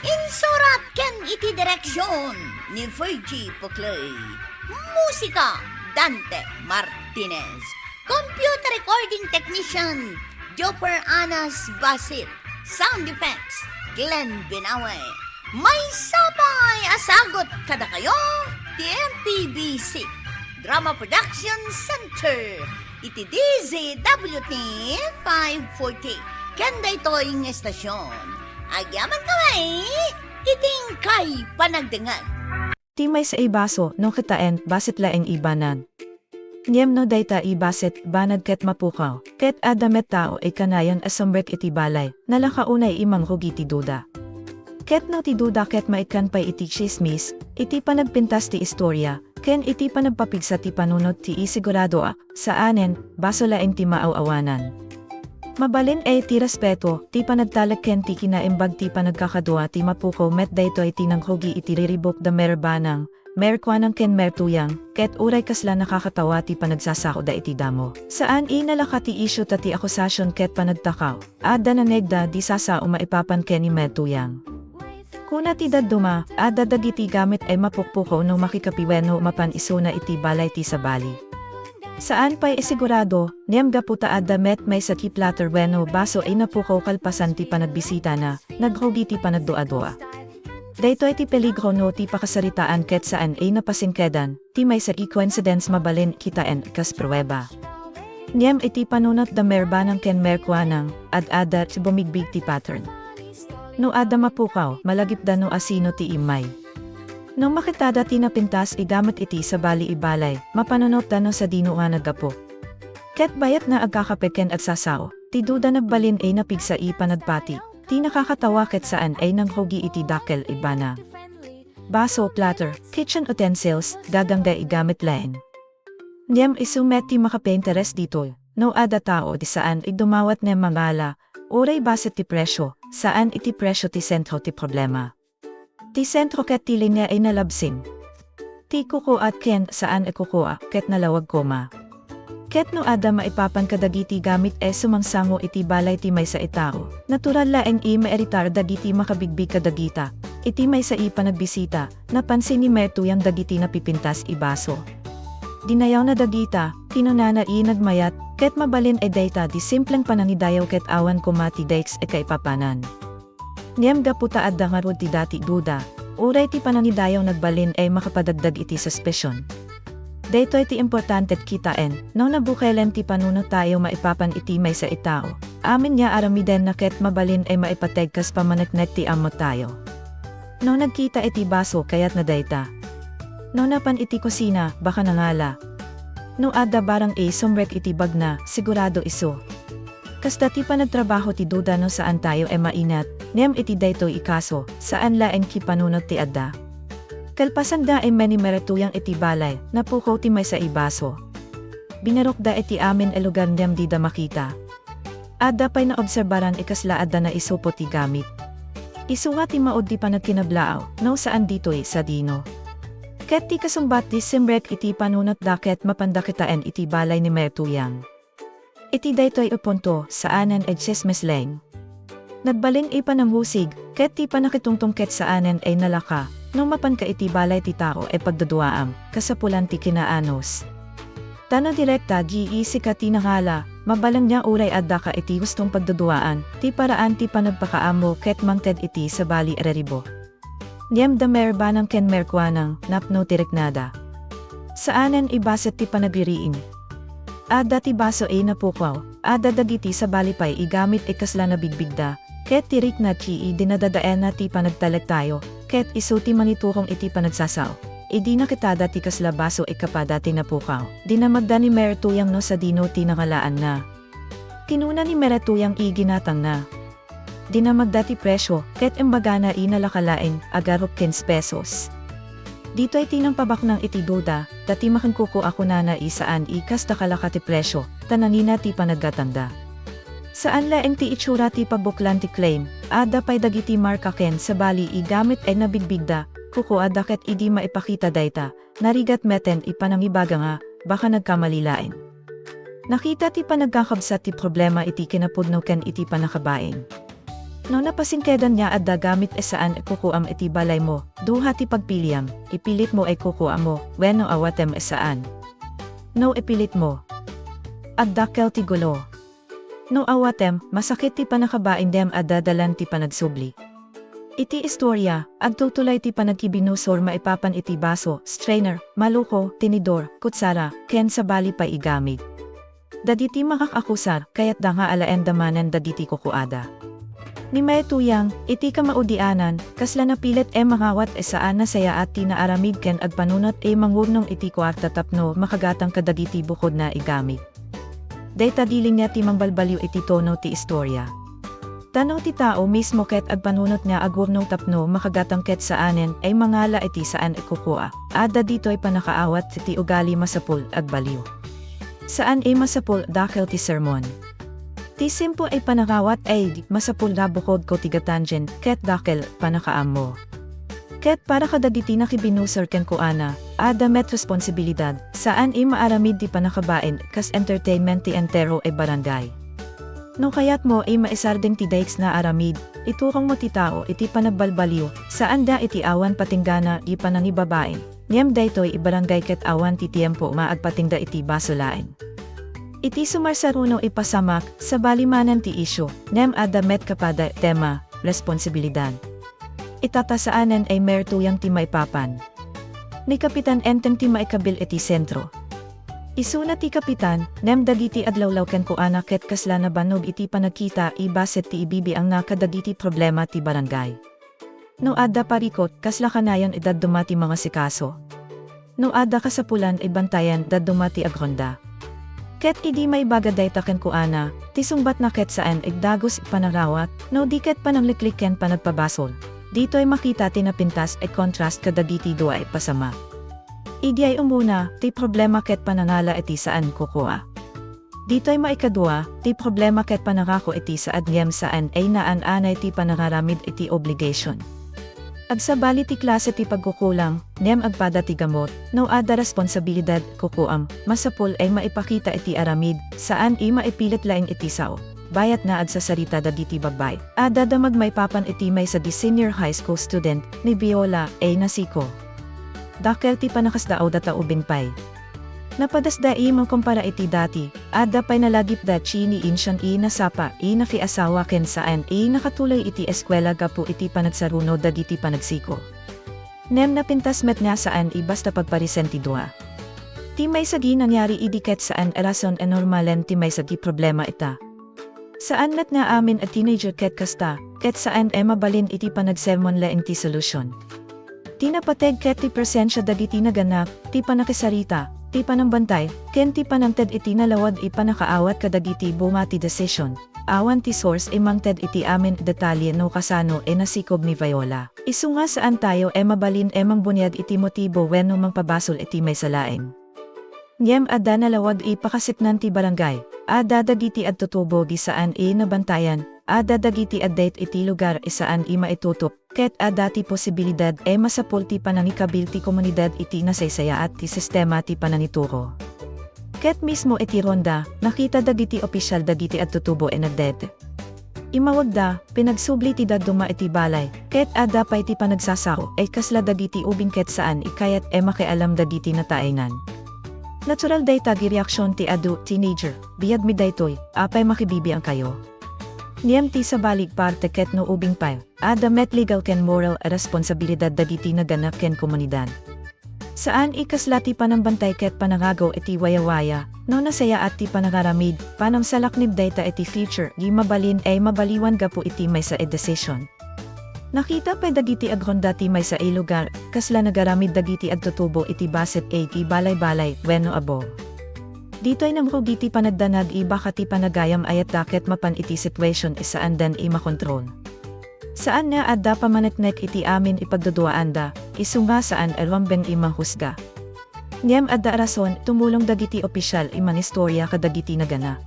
Insurat ken iti direksyon ni Fergie Puclay. Musika Dante Martinez. Computer recording technician Jopper Anas Basit. Sound effects Glenn Binaway. May sabay asagot kada kayo ti MPBC Drama Production Center. Iti DZWT 540. Kanda ito'y ng estasyon. Agyaman kaway, iting kay panagdengan. Timay sa ibaso, no kitaen, basit laeng ibanan. Niyem no dayta ibasit, banad ket mapukaw, ket adamet tao ay kanayan asombrek iti balay, nalakaunay imang rugi ti duda. Ket no ti duda ket maikan pay iti chismis, iti panagpintas ti istorya, ken iti panagpapigsa ti panunot ti isigurado saanen, baso laeng ti maawawanan. Mabalin ti respeto, ti panagtalak ken ti kinaimbag ti panagkakadwa ti mapukaw met dayto ay tinanghugi iti riribok da merbanang, merkwanang ken mertuyang, ket uray kasla nakakatawa ti panagsasako da iti damo. Saan inalaka ti isyu ta ti akusasyon ket panagtakaw, ada nanegda di sasa maipapan ken ni mertuyang. Kuna ti dadduma, ada dagiti gamit ay mapukpuko no makikapiweno mapan iso na iti balay ti sabali. Saan pa'y isigurado, niyam gaputa ada met may sakip later weno baso ay napukaw kalpasan ti panagbisita na, naghugi ti panagdoa-doa. Dayto ay ti peligro no ti pakasaritaan ket saan ay napasingkedan, ti may saki coincidence mabalin kitaen kas pruweba. Niyam iti panunot da merbanang ken merkwanang, ad-ada ti bumigbig ti pattern. No ada mapukaw, malagip da no asino ti imay. Nung makitada ti napintas igamit iti sa bali ibalay, mapanunot da no sa dino nga nagapo. Ket bayat na agkakapeken at sasao, ti duda nagbalin ay napigsa ipanagpati, ti nakakatawa ket saan ay nanghugi iti dakel ibana. Baso, platter, kitchen utensils, gagangga igamit lain. Niyam isumet ti makapainteres dito, no ada tao di saan idumawat na mangala, uray basit ti presyo, saan iti presyo ti sentro ti problema. Ti sentro ket ti linya ay nalabsing. Ti kuko at ken saan ikukuha ket nalawag koma. Ket no ada maipapan kadagiti gamit sumangsango iti balay ti may sa itao. Natural laeng maeritar dagiti makabigbig kadagita. Iti may sa ipanagbisita, napansin ni mertuyang dagiti napipintas ibaso. Dinayaw na dagita, kinunana nagmayat, ket mabalin dayta di simpleng panangidayaw ket awan kumati dayks kaipapanan. Niyam gaputa adda nga ti dati duda, uray ti pananidayaw nagbalin ay makapadagdag iti suspicion. Dayto ti importante kitaen, no nabukelen ti panunot tayo maipapan iti may sa itao. Amin niya aramiden na ket mabalin ay maipateg kas pamaneknek ti amot tayo. No nagkita iti baso kayat na dayta. No napan iti kusina, baka nangala. No ada barang sumrek iti bagna, sigurado iso. Kasta ti panagtrabaho ti duda no saan tayo mainat, niyam iti dayto ikaso, saan laeng ki panunot ti adda. Kalpasan da meni meretuyang iti balay, napukaw ti may sa ibaso. Binarok da iti amin lugar niyam di da makita. Adda pa'y naobserbaran ikasla adda na isupo ti gamit. Isuwa ti maod di panagkinablaaw, no saan dito'y sa dino. Ket ti kasumbat di simrek iti panunot daket mapandakitaan iti balay ni mertuyang. Iti daytoy upunto, saanan chismesleng. Nagbaling ipanamhusig, ket ti panakitungtong ket saanan ay nalaka, nung mapan ka iti balay ti tao pagdaduaam, kasapulan ti kinaanos. Tana direkta si ka ti nakala, mabalang niya uray adda ka iti gustong pagdaduaan, ti paraan ti panagpakaamo ket mangted iti sa bali ereribo. Niyam da merbanang ken merkwanang, napno ti reknada. Saanan ibaset ti panagliriin. Ada ti baso napukaw, ada dagiti sa balipay igamit ikasla na bigbigda, ket tirik na ti dinadadaen na ti panagtalag tayo, ket iso ti maniturong iti panagsasaw. Idi nakitada ti kasla baso ikapada ti napukaw, dinamagda ni meretuyang no sa dino ti nangalaan na. Kinuna ni meretuyang iginatang na. Dinamagda ti presyo, ket imbaga na inalakalaing, agarok 15 pesos. Dito ay tinang pabak ng iti duda, dati makankuko ako na isaan ikas da kalaka ti presyo, tanangina ti panaggatanda. Saan laeng ti itsura ti pabuklan ti claim, ada pay dagiti marka ken sa bali igamit ay nabigbigda, kuko ada ket idi maipakita dayta, narigat meten ipanangibaga nga, baka nagkamalilain. Nakita ti panagkakabsat ti problema iti kinapudno ken iti panakabain. No napasingkedan niya adda gamit saan kukuam iti balay mo, duha ti pagpiliam, ipilit mo ay kukuam mo, wenno awatem saan. No ipilit mo. Agdakel ti gulo. No awatem, masakit ti panakabain dem adadalan ti panagsubli. Iti istorya, agtutulay ti panagkibinusor maipapan iti baso, strainer, maluko, tinidor, kutsara, ken sa bali pa igamit. Daditi makakakusar, kayat da nga alaen damanan daditi kukuada. Ni may tuyang, iti kamaudianan, kasla napilit mangawat saan na saya at tinaaramid ken agpanunot mangurnong iti kwarta tapno makagatang kadagiti bukod na igamit. Dayta diling niya ti mangbalbaliw iti tono ti istorya. Tanaw ti tao mismo ket agpanunot niya agurnong tapno makagatang ket saanen ay mangala iti saan ikukua. Ada dito'y panakaawat ti ugali masapul agbaliw. Saan ay masapul dakel ti sermon. Ti simpo ay panakawat ay masapul na bukod ko tigatangen ket dakel panakaamo. Ket para kadagiti nakibinusor ken kuana, ada met responsibilidad, saan ay maaramid di panakabain kas entertainment ti entero ay barangay. No kayat mo ay maisardeng ti daiks na aramid, iturong mo ti tao iti panagbalbaliw, saan da iti awan patinggana di panangibabain, niyam daytoy ibarangay ket awan ti tiempo maagpatingda iti basulain. Iti sumarsaruno ipasamak, sa balimanan ti isyo, nem ada met kapada tema, responsibilidad. Itatasaanan ay mertuyang ti maipapan. Ni Kapitan Enteng ti maikabil iti sentro. Isuna ti Kapitan, nem dagiti adlawlaw ken kuana ket kasla na banog iti panagkita ibaset ti ibibi ang nakadagiti problema ti barangay. No adda parikot, kasla kanayon edad dumati mga sikaso. No adda kasapulan ibantayan dad dumati agronda. Ket idi may bagaday taken kuana, tisungbat na ket saan igdagos ipanagrawat, no di ket panangliklik ken panagpabasol. Dito'y makita tinapintas ay contrast kadagiti dua ay pasama. Idi ay umuna, ti problema ket panangala iti saan kukua. Dito'y maikadua, ti problema ket panangako iti saad ngem saan ay naan-anay ti panangaramid iti obligation. Agsabali ti klase ti pagkukulang, nem agpada ti gamot, no ada responsibilidad kukuam, masapul ay maipakita iti aramid, saan ay maipilit laing iti sao. Bayat na ad sa sarita dagiti bagbay. Ada damag may papan iti may sa di senior high school student ni Viola ay nasiko. Dakel ti panakasdaaw data ubing pay. Napadasdai mo kumpara iti dati, ada pay nalagip da chini insyan nasapa nakiasawa ken saan nakatuloy iti eskwela gapu iti panagsaruno dagiti panagsiko. Nem napintas met nga saan basta pagparisenti dua. Ti may sagi nangyari idiket saan rason normalen ti may sagi problema ita. Saan met nga amin at teenager ket kasta, ket saan mabalin iti panagsermon laeng ti solusyon. Tinapateg ket ti presensya dagiti naganak, ti panakisarita, ti panambantay, ken ti panangted iti nalawad ipanakaawat kadagiti bumati decision. Awan ti source mangted iti amin detalye no kasano nasikob ni Viola. Isu nga saan tayo mabalin mangbunyag iti motibo wenno mangpabasol iti may salaeng. Ngem adda nalawad ipakasipnan ti barangay, adda dagiti ad tutubo di saan nabantayan, adda dagiti addayt iti lugar saan maitutup, ket adda ti posibilidad masapul ti panangikabil ti komunidad iti nasaysaya at ti sistema ti pananituro. Ket mismo iti ronda, nakita dagiti opisyal dagiti ad tutubo nagded. Imawagda, pinagsubli ti daduma iti balay, ket adda pa iti panagsasao kasla dagiti ubing ket saan ikayat makialam dagiti natainan. Natural day tagi reaksyon ti adu teenager, biyag mi daytoy, apay makibibi ang kayo. Niyam ti sa balig parte ket no ubing pay, ada met legal ken moral responsibilidad dagiti naganak ken komunidad. Saan ikaslati panambantay ket panangagaw iti waya-waya, no nasaya at ti panangaramid, panang salaknib dayta iti future, di mabalin mabaliwan gapu iti may sa decision. Nakita pa dagiti agronda ti may sa lugar, kasla nagaramid dagiti agtutubo iti baset ti balay-balay, wenno abo. Dito'y namrugi ti panagdanag baka ti panagayam ayat daket mapan iti situation saan dan makontrol. Saan na adda pamanetnek iti amin ipagduduaanda, isunga saan alwambeng husga. Ngem adda rason tumulong dagiti opisyal manistorya kadagiti nagana.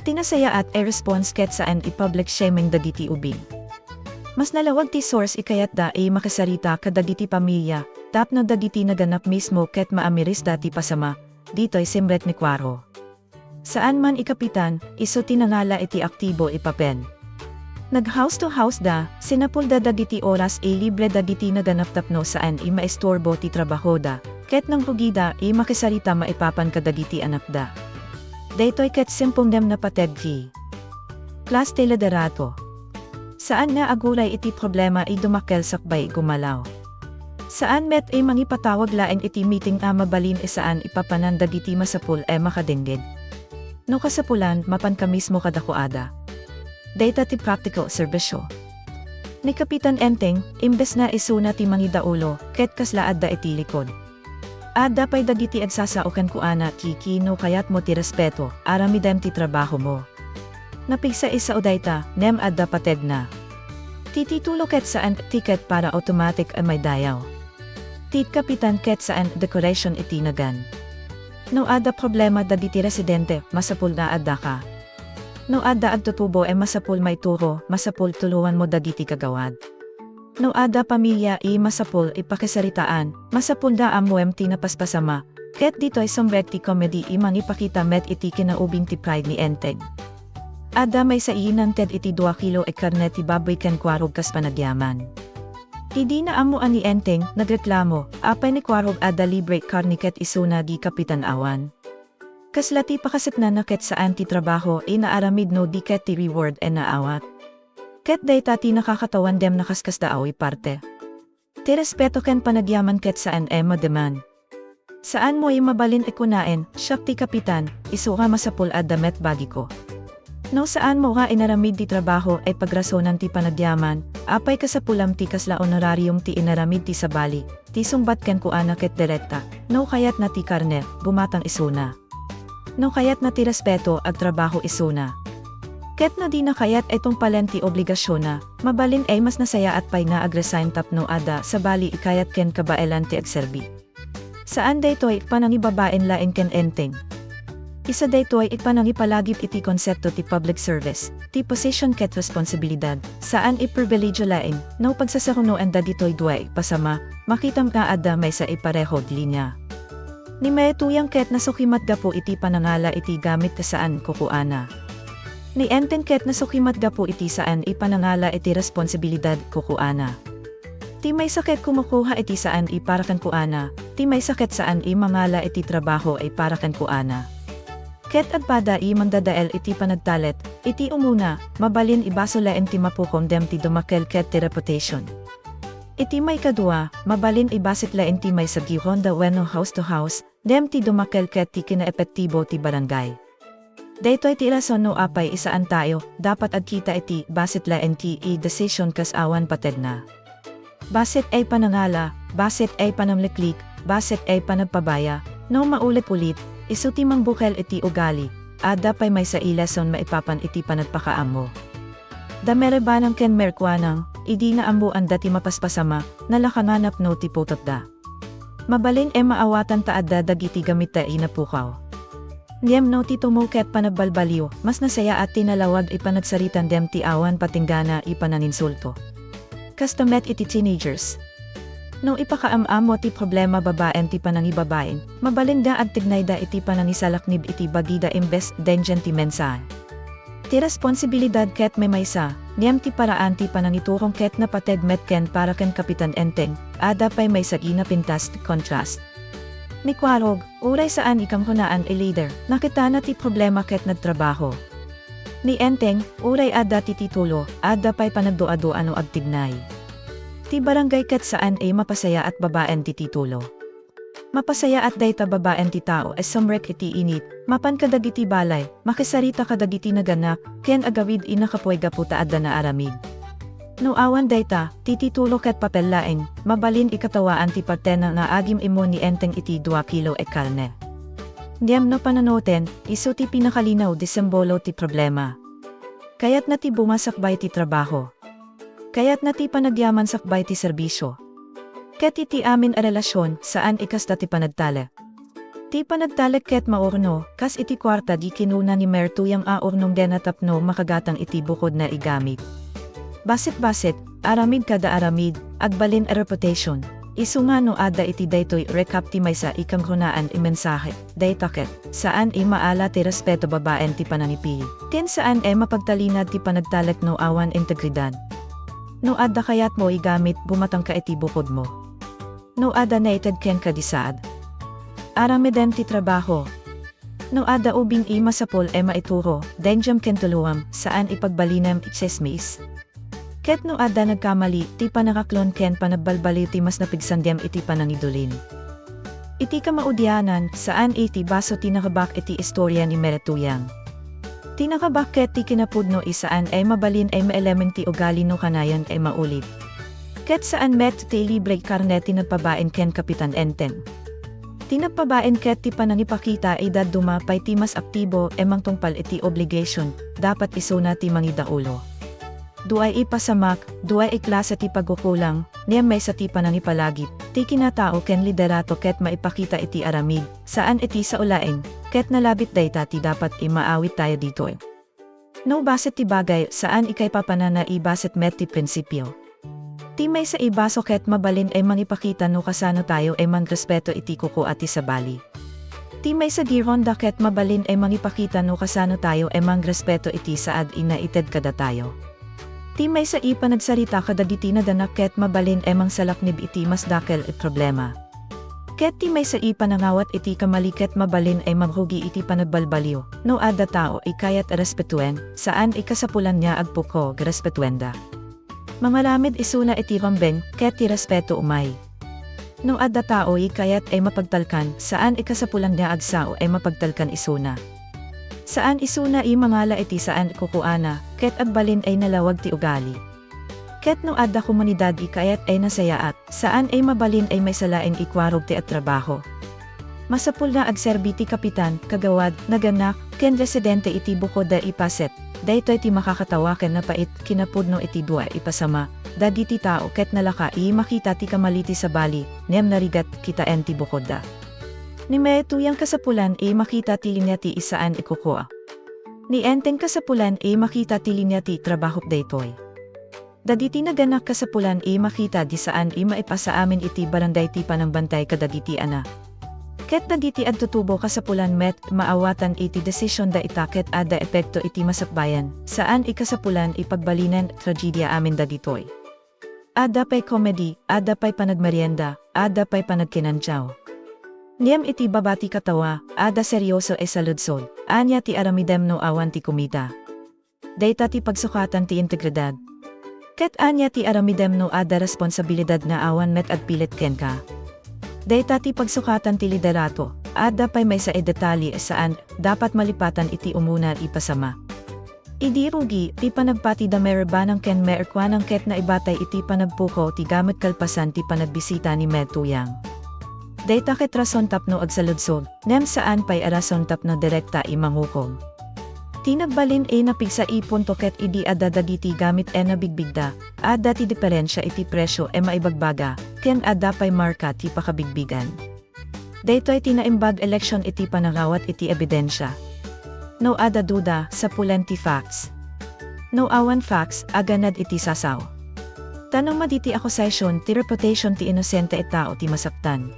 Tinasaya at response ket saan i-public shaming dagiti ubing. Mas nalawag ti source ikayat da ay makasarita kadagiti pamilya, tapno dagiti naganap mismo ket maamiris dati pasama, dito'y simbret ni Cuaro. Saan man ikapitan, iso tinangala iti aktibo ipapel. Nag-house to house da, sinapul da dagiti oras ay libre dagiti naganap tapno saan i maestorbo ti trabaho da, ket nang hugida ay makasarita maipapan kadagiti anak da. Daytoy ket simpong dem na pated ti. Class telederato. Saan nga aguray iti problema ay dumakel sakbay gumalaw. Saan met ay mangipatawag laeng iti meeting mabalin saan ipapanan dagiti masapul makadinggid. No kasapulan mapan ka mismo kadakuada. Data ti practical serbisyo. Ni Kapitan Enteng, imbes na isuna ti mangidaulo, ket kaslaad da iti likod. Ada pay dagiti agsasaukan kuana kiki no kayat mo ti respeto, aramidem ti trabaho mo. Napigsa isa o dayta, nem adda pated na. Tititulo ket saan ticket para automatic ay may dayaw. Tit kapitan ket saan decoration itinagan. No ada problema dagiti residente, masapul na adda ka. No ada agtutubo masapul may turo, masapul tuluan mo dagiti kagawad. No ada pamilya masapul ipakasaritaan, masapul da amuem ti napaspasama, ket dito'y sombret ti comedy imang ipakita met iti kinaubing ti pride ni Enteng. Ada may sa iinan ted iti 2 kilo karne ti baboy ken Cuarog kas panagyaman. Idi na amuan ni Enteng, nagreklamo, apay ni Cuarog ada libre karni ket isuna di kapitan awan. Kaslati pakasitna na ket saan ti trabaho naaramid no di ket ti reward naawat. Ket dayta ti nakakatawan dem nakaskas daawi parte. Ti respeto ken panagyaman ket saan mademan. Saan mo mabalin kunaen, siyak ti kapitan, iso ka masapul adamet bagi ko. No saan mo ka inaramid ti trabaho ay pagrasonan ti panagyaman, apay kasapulam ti kasla honorarium ti inaramid ti sabali, ti sumbat ken kuana ket direkta, no kayat na ti karne, bumatang isuna. No kayat na ti respeto ag trabaho isuna. Ket na di na kayat etong palen ti obligasyon na, mabalin ay mas nasaya at pay nga ag-resign tapno ada sabali ikayat ken kabaelan ti agserbi. Saan daytoy panangibabaen laeng ken Enteng. Isa daytoy ipanangipalagip iti konsepto ti public service, ti position ket responsibilidad, saan ipribiledyo laeng, no pagsasarunoan da ditoy duay pasama, makitam nga ada may sa iparehod linya. Ni mayatuyang ket nasukimat gapo iti panangala iti gamit saan kukuana. Ni Enteng ket nasukimat gapo iti saan ipanangala iti responsibilidad kukuana. Ti may sakit kumukuha iti saan iparakan kuana, ti may sakit saan mangala iti trabaho ay parakan kuana. Ket adpada mangdadael iti panagtalet, iti umuna, mabalin ibaso laeng ti mapukom dem ti dumakel ket ti reputation. Iti may kadua, mabalin ibasit laeng ti may sagihon da wenno house to house, dem ti dumakel ket ti kinaepektibo ti barangay. Daytoy ti rason no apay isaan tayo, dapat agkita iti basit laeng ti decision kas awan pated na. Basit ay panangala, basit ay panamliklik, basit ay panagpabaya, no maulit-ulit, isuti mang bukel iti ugali, ada pay may sa ilason maipapan iti panagpakaamo. Damerebanang ken merkwanang, idi na ambuan dati mapaspasama, nalakanganap no ti putot da. Mabalin maawatan taadda dagiti gamit ta inapukaw. Niyem no ti tumuket panagbalbalyo, mas nasaya at tinalawag ipanagsaritan dem ti awan patinggana ipananinsulto. Kastamet iti teenagers. No ipakaamam mo ti problema babaen ti panangibabaen, mabalin da at tignay da iti panangisalaknib iti bagida imbes denjen ti mensahe. Ti responsibilidad ket may maysa, niyam ti paraan ti panangiturong ket na pated met ken para ken Kapitan Enteng, ada pay may sagina pintas contrast. Ni Cuarog, uray saan ikang hunaan leader, nakita na ti problema ket nagtrabaho. Ni Enteng, uray ada ti titulo, ada pay panagdoado ano agtignay. Ti barangay ket saan mapasaya at babaen ti titulo. Mapasaya at dayta babaen ti tao as sumrek iti init, mapan kadagiti balay, makisarita kadagiti naganak, ken agawid inakapoy gaputa adda na aramid. No awan dayta, ti titulo ket papel laeng, mabalin ikatawaan ti partena na agim imo ni Enteng iti 2 kilo karne. Diyam no pananoten, iso ti pinakalinaw disembolo ti problema. Kayat na ti bumasakbay ti trabaho. Kayat na ti panagyaman sakbay ti serbisyo. Ket iti amin a relasyon saan ikasta ti panagtala. Ti panagtalek ket maorno, kas iti kwarta di kinuna ni Mertuyang aornong genatapno makagatang iti bukod na igamit. Basit-basit, aramid kada aramid, agbalin a reputation. Isu nga no ada iti daytoy recap ti maysa ikang hunaan imensahe, daytaket, saan i maala ti respeto babaen ti pananipi. Ken saan e mapagtalinad ti panagtalek no awan integridad. No ada kayat mo igamit bumatang ka iti bukod mo. No ada nated ken kadisaad. Aramidem ti trabaho. No ada ubing ima sa pol e maituro, denjam ken tuluam, saan ipagbalinem itsesmis. Ket no ada nagkamali, ti panakaklon ken panabalbali ti mas napigsandiam iti panangidulin. Iti kamaudyanan, saan iti baso tinakabak iti istorya ni Meretuyang. Tinakabak ket ti kinapudno isaan ay mabalin ay maelemeng ti ugali no kanayan ay maulit. Ket saan met ti libre karnet tinagpabaen ken Kapitan Enten. Tinagpabaen ket ti panangipakita ay dad dumapay ti mas aktibo emang tungpal iti obligation, dapat isuna ti mangidaulo. Duay ipasamak, duay iklasa ti pagkukulang, niyam may sa ti panangipalagip, ti kinatao ken liderato ket maipakita iti aramid, saan iti sa ulaeng, ket nalabit dayta ti dapat imaawit tayo dito. No baset ti bagay, saan ikay papanana ibaset met ti prinsipyo. Ti may sa ibaso ket mabalin ay mangipakita no kasano tayo ay mangrespeto iti kuko ati sabali. Ti may sa gironda ket mabalin ay mangipakita no kasano tayo ay mangrespeto iti saad ina ited kada tayo. Ti may sa ipanagsarita kada diti na danak ket mabalin ay mangsalaknib iti mas dakel it problema. Ket ti may sa ipanangawat iti kamali ket mabalin ay maghugi iti panagbalbalyo, no ada tao ikayat respetuen, saan ikasapulan niya agpuko respetuenda. Mamalamid isuna iti rambeng, ket ti respeto umay. No ada tao ikayat ay mapagtalkan, saan ikasapulan niya agsao ay mapagtalkan isuna. Saan isuna i mangala iti saan kukuana, ket agbalin ay nalawag ti ugali. Ket no ada komunidad ikayat ay nasayaat, saan ay mabalin ay may salaeng ikwarog ti at trabaho. Masapul na agserbi ti kapitan, kagawad, naganak, ken residente iti bukod da ipaset, daytoy ti makakatawa ken napait kinapudno iti dua ipasama, dadi ti tao ket nalaka i makita ti kamaliti sa bali, nem narigat kita en ti bukod da. Ni Meretuyang kasapulan e makita ti linya ti isaan ikukuha. Ni Enteng kasapulan e makita ti linya ti trabahop daytoy. Daditi naganak kasapulan e makita di saan e maipasa amin iti barangay ti panangbantay kadaditi ana. Ket daditi ad tutubo kasapulan met maawatan iti desisyon da itaket ada epekto iti masakbayan, saan ikasapulan ipagbalinan tragedya amin daditoy. Ada pay comedy, ada pay panagmerienda, ada pay panagkinantyaw. Niyam iti babati katawa, ada seryoso e saludsod, anya ti aramidem no awan ti kumita. Dayta ti pagsukatan ti integridad. Ket anya ti aramidem no ada responsibilidad na awan met at pilit ken ka. Dayta ti pagsukatan ti liderato, ada pay may sa edetali saan dapat malipatan iti umunar ipasama. Idi rugi, ti panagpati da merebanang ken meerkwanang ket na ibatay iti panagpuko ti gamit kalpasan ti panagbisita ni Meretuyang. Dayta ket rason tapno agsaludsod, nem saan pay arason tapno direkta imanghukom. Tinagbalin e napigsa ipunto ket idi adadagiti gamit e nabigbigda, ada ti diferensya iti presyo e maibagbaga, ken ada pay marka ti pakabigbigan. Daytoy tinaimbag eleksyon iti panangawat iti ebidensya. No ada duda, sa pulen ti facts. No awan facts, aganad iti sasaw. Tanong maditi accusation ti reputation ti inosente et tao ti masaktan.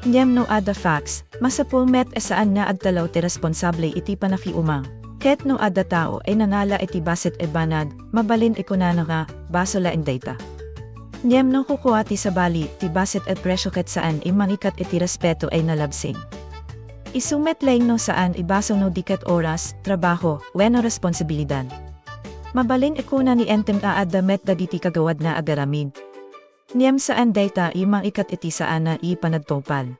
Nyem no ada facts, masapul met e saan na agtalaw ti responsable iti panakiumang. Ket no ada tao ay nanala iti basit e banad, mabalin ikunana nga, baso laeng data. Nyem no kukuha ti sabali, ti basit e presyo ket saan imangikat iti respeto ay nalabsing. Isumet laeng no saan ibaso no diket oras, trabaho, wenno responsibilidad. Mabalin ikuna ni entem aada met dagiti kagawad na agaramin. Nyem saan data imangikat iti saan na ipanagtungpal.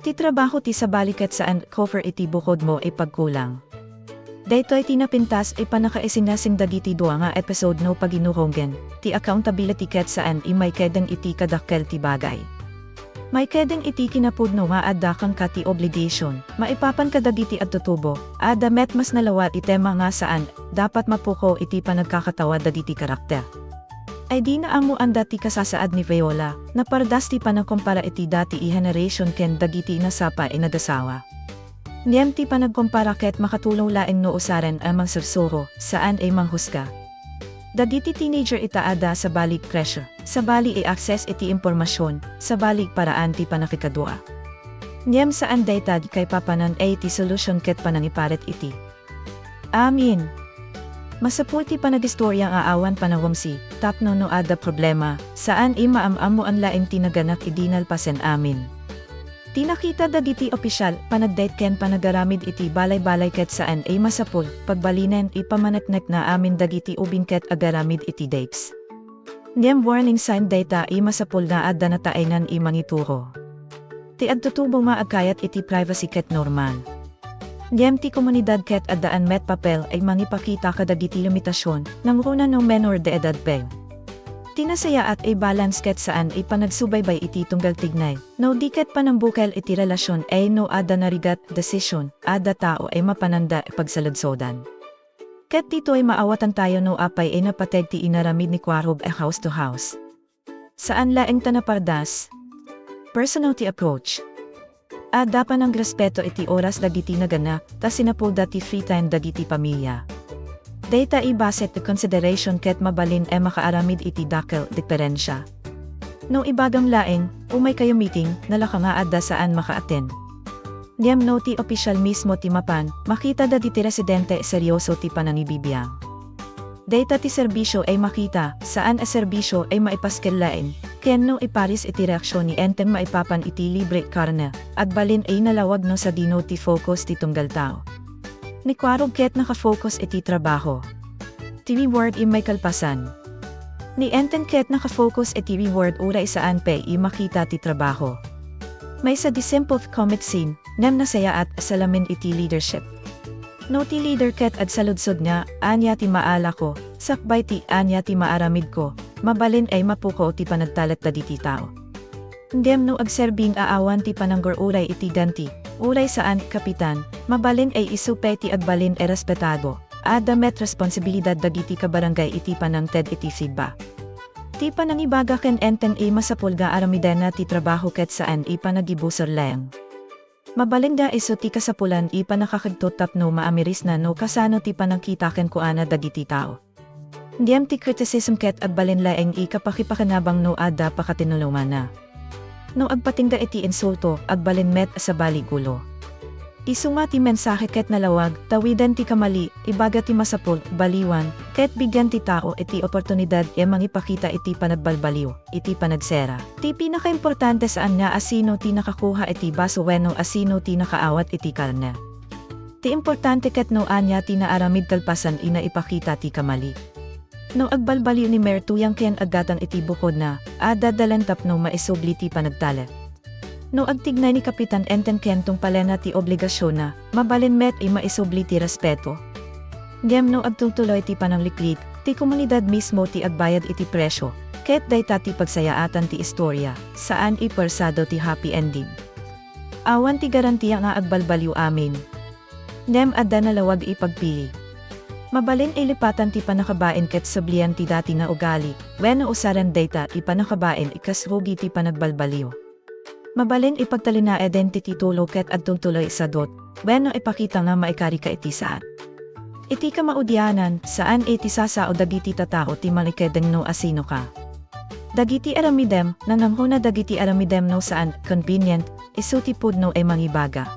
Ti trabaho ti sabali ket saan cover iti bukod mo ipagkulang. Daytoy tinapintas ay panakaisinasin dagiti dua nga episode no paginuhonggen, ti accountability ket saan imay kedeng iti kadakkel ti bagay. May kedeng iti kinapudno nga adda kang kati obligation, maipapan kadagiti at tutubo, ada met mas nalawat itema nga saan, dapat mapuko iti panagkakatawa dagiti karakter. Ay di na amo ang dati kasasaad ni Viola, na pardas ti panagkumpara iti dati i-generation ken dagiti nasapa inadasawa. Niyem ti panagkumpara ket makatulong laeng no usaren amang sursuro, saan ay manghusga. Dagiti teenager itaada sa balik pressure, sa bali i-access iti impormasyon, sa balik paraan ti panakikadua. Niyem saan daytad kay papanan ay ti solusyon ket panangiparet iti. Amin. Masapulti panagistorya nga awan panawamsi, tapno no ada problema, saan imaamamo ang laing tinaganak idinal pasen amin. Tinakita dagiti opisyal, panagdate ken panagaramid iti balay-balay ket saan ay masapul, pagbalinen ipamanatnak na amin dagiti ubing ket agaramid iti dates. Niyem warning sign data ay masapul na adda na taaynan imangituro. Ti adtutubong maagkayat iti privacy ket normal. Niyem ti komunidad ket addaan met papel ay mangipakita kadagiti limitasyon, nang runa no menor de edad beng. Tinasaya at ay balance ket saan ay panagsubaybay iti tunggal tignay, no di ket panambukel iti relasyon ay no ada narigat desisyon, ada tao ay mapananda pagsaludsodan. Ket dito ay maawatan tayo no apay ay napateg ti inaramid ni Quarog ay house to house. Saan laeng tanapardas? Personality approach. Ada pa ng respeto iti oras dagiti nagana, ta sinapulda ti free time dagiti pamilya. Data ibaset the consideration ket mabalin e makaaramid iti dakel diferensya. No ibagang laeng, umay kayo meeting, nalaka nga adda saan makaaten. Niyem no ti opisyal mismo ti mapan, makita dagiti residente seryoso ti panangibibiyang. Data ti serbisyo ay makita, saan a serbisyo ay maipaskellain, ken no iparis iti reaksyon ni enteng maipapan iti libre karne, agbalin ay nalawag no sa dino ti focus ti tunggal tao. Ni Quarog ket nakafocus iti trabaho. Ti reward i may kalpasan. Ni enteng ket nakafocus iti reward uray saan pe i makita ti trabaho. May sa di simple comic scene, nem nasaya at salamin iti leadership. No ti leader ket ad saludsod nga, anya ti maala ko, sakbay ti anya ti maaramid ko, mabalin ay mapuko ti panagtalat dagiti tao. Ngem no agserbing aawan ti pananggor uray iti danti, uray saan kapitan, mabalin ay isupay ti agbalin e respetado, ada met responsibilidad dagiti kabarangay iti panangted iti sigba. Ti panangibaga ken enteng ay masapulga aramidena ti trabaho ket saan ipanagibusor lang. Mabalin da iso ti kasapulan ipa nakakagtot tapno maamiris na no kasano ti panangkita ken kuana dagiti tao. Ndiyam ti criticism ket agbalin laeng ikapakipakanabang no ada pakatinulungan na. No agpatingda iti insulto, agbalin met sa baligulo. Isunga ti mensahe ket nalawag, tawidan ti kamali, ibaga ti masapul, baliwan, ket bigyan ti tao iti oportunidad e mangipakita iti panagbalbaliw, iti panagsera. Ti pinakaimportante saan nga asino ti nakakuha iti baso wenno asino ti nakaawat iti karne. Ti importante ket no anya ti naaramid kalpasan ina ipakita ti kamali. No agbalbaliw ni Mer tuyang ken agatang iti bukod na, adadalan tapno maisubli ti panagtalet. No agtignay ni Kapitan enten kentong palena ti obligasyon na, mabalin met ay maisubli ti respeto. Ngem no agtutuloy ti panangliklit, ti komunidad mismo ti agbayad iti presyo, ket dayta ti pagsayaatan ti istorya, saan ipersado ti happy ending. Awan ti garantiya nga agbalbaliw amin. Ngem adda nalawag ipagpili. Mabalin ay lipatan ti panakabain ket sablian ti dati na ugali, wenno usaran dayta ipanakabain ikasrugi ti panagbalbaliw. Mabalin ipagtalina identity tulo ket adtong tuloy sa dot, wenno ipakita nga maikari ka iti saan. Iti ka maudyanan, saan iti sasao dagiti tatao ti malikedeng no asino ka. Dagiti aramidem, nananghuna dagiti aramidem no saan, convenient, isu ti pudno ay mangibaga.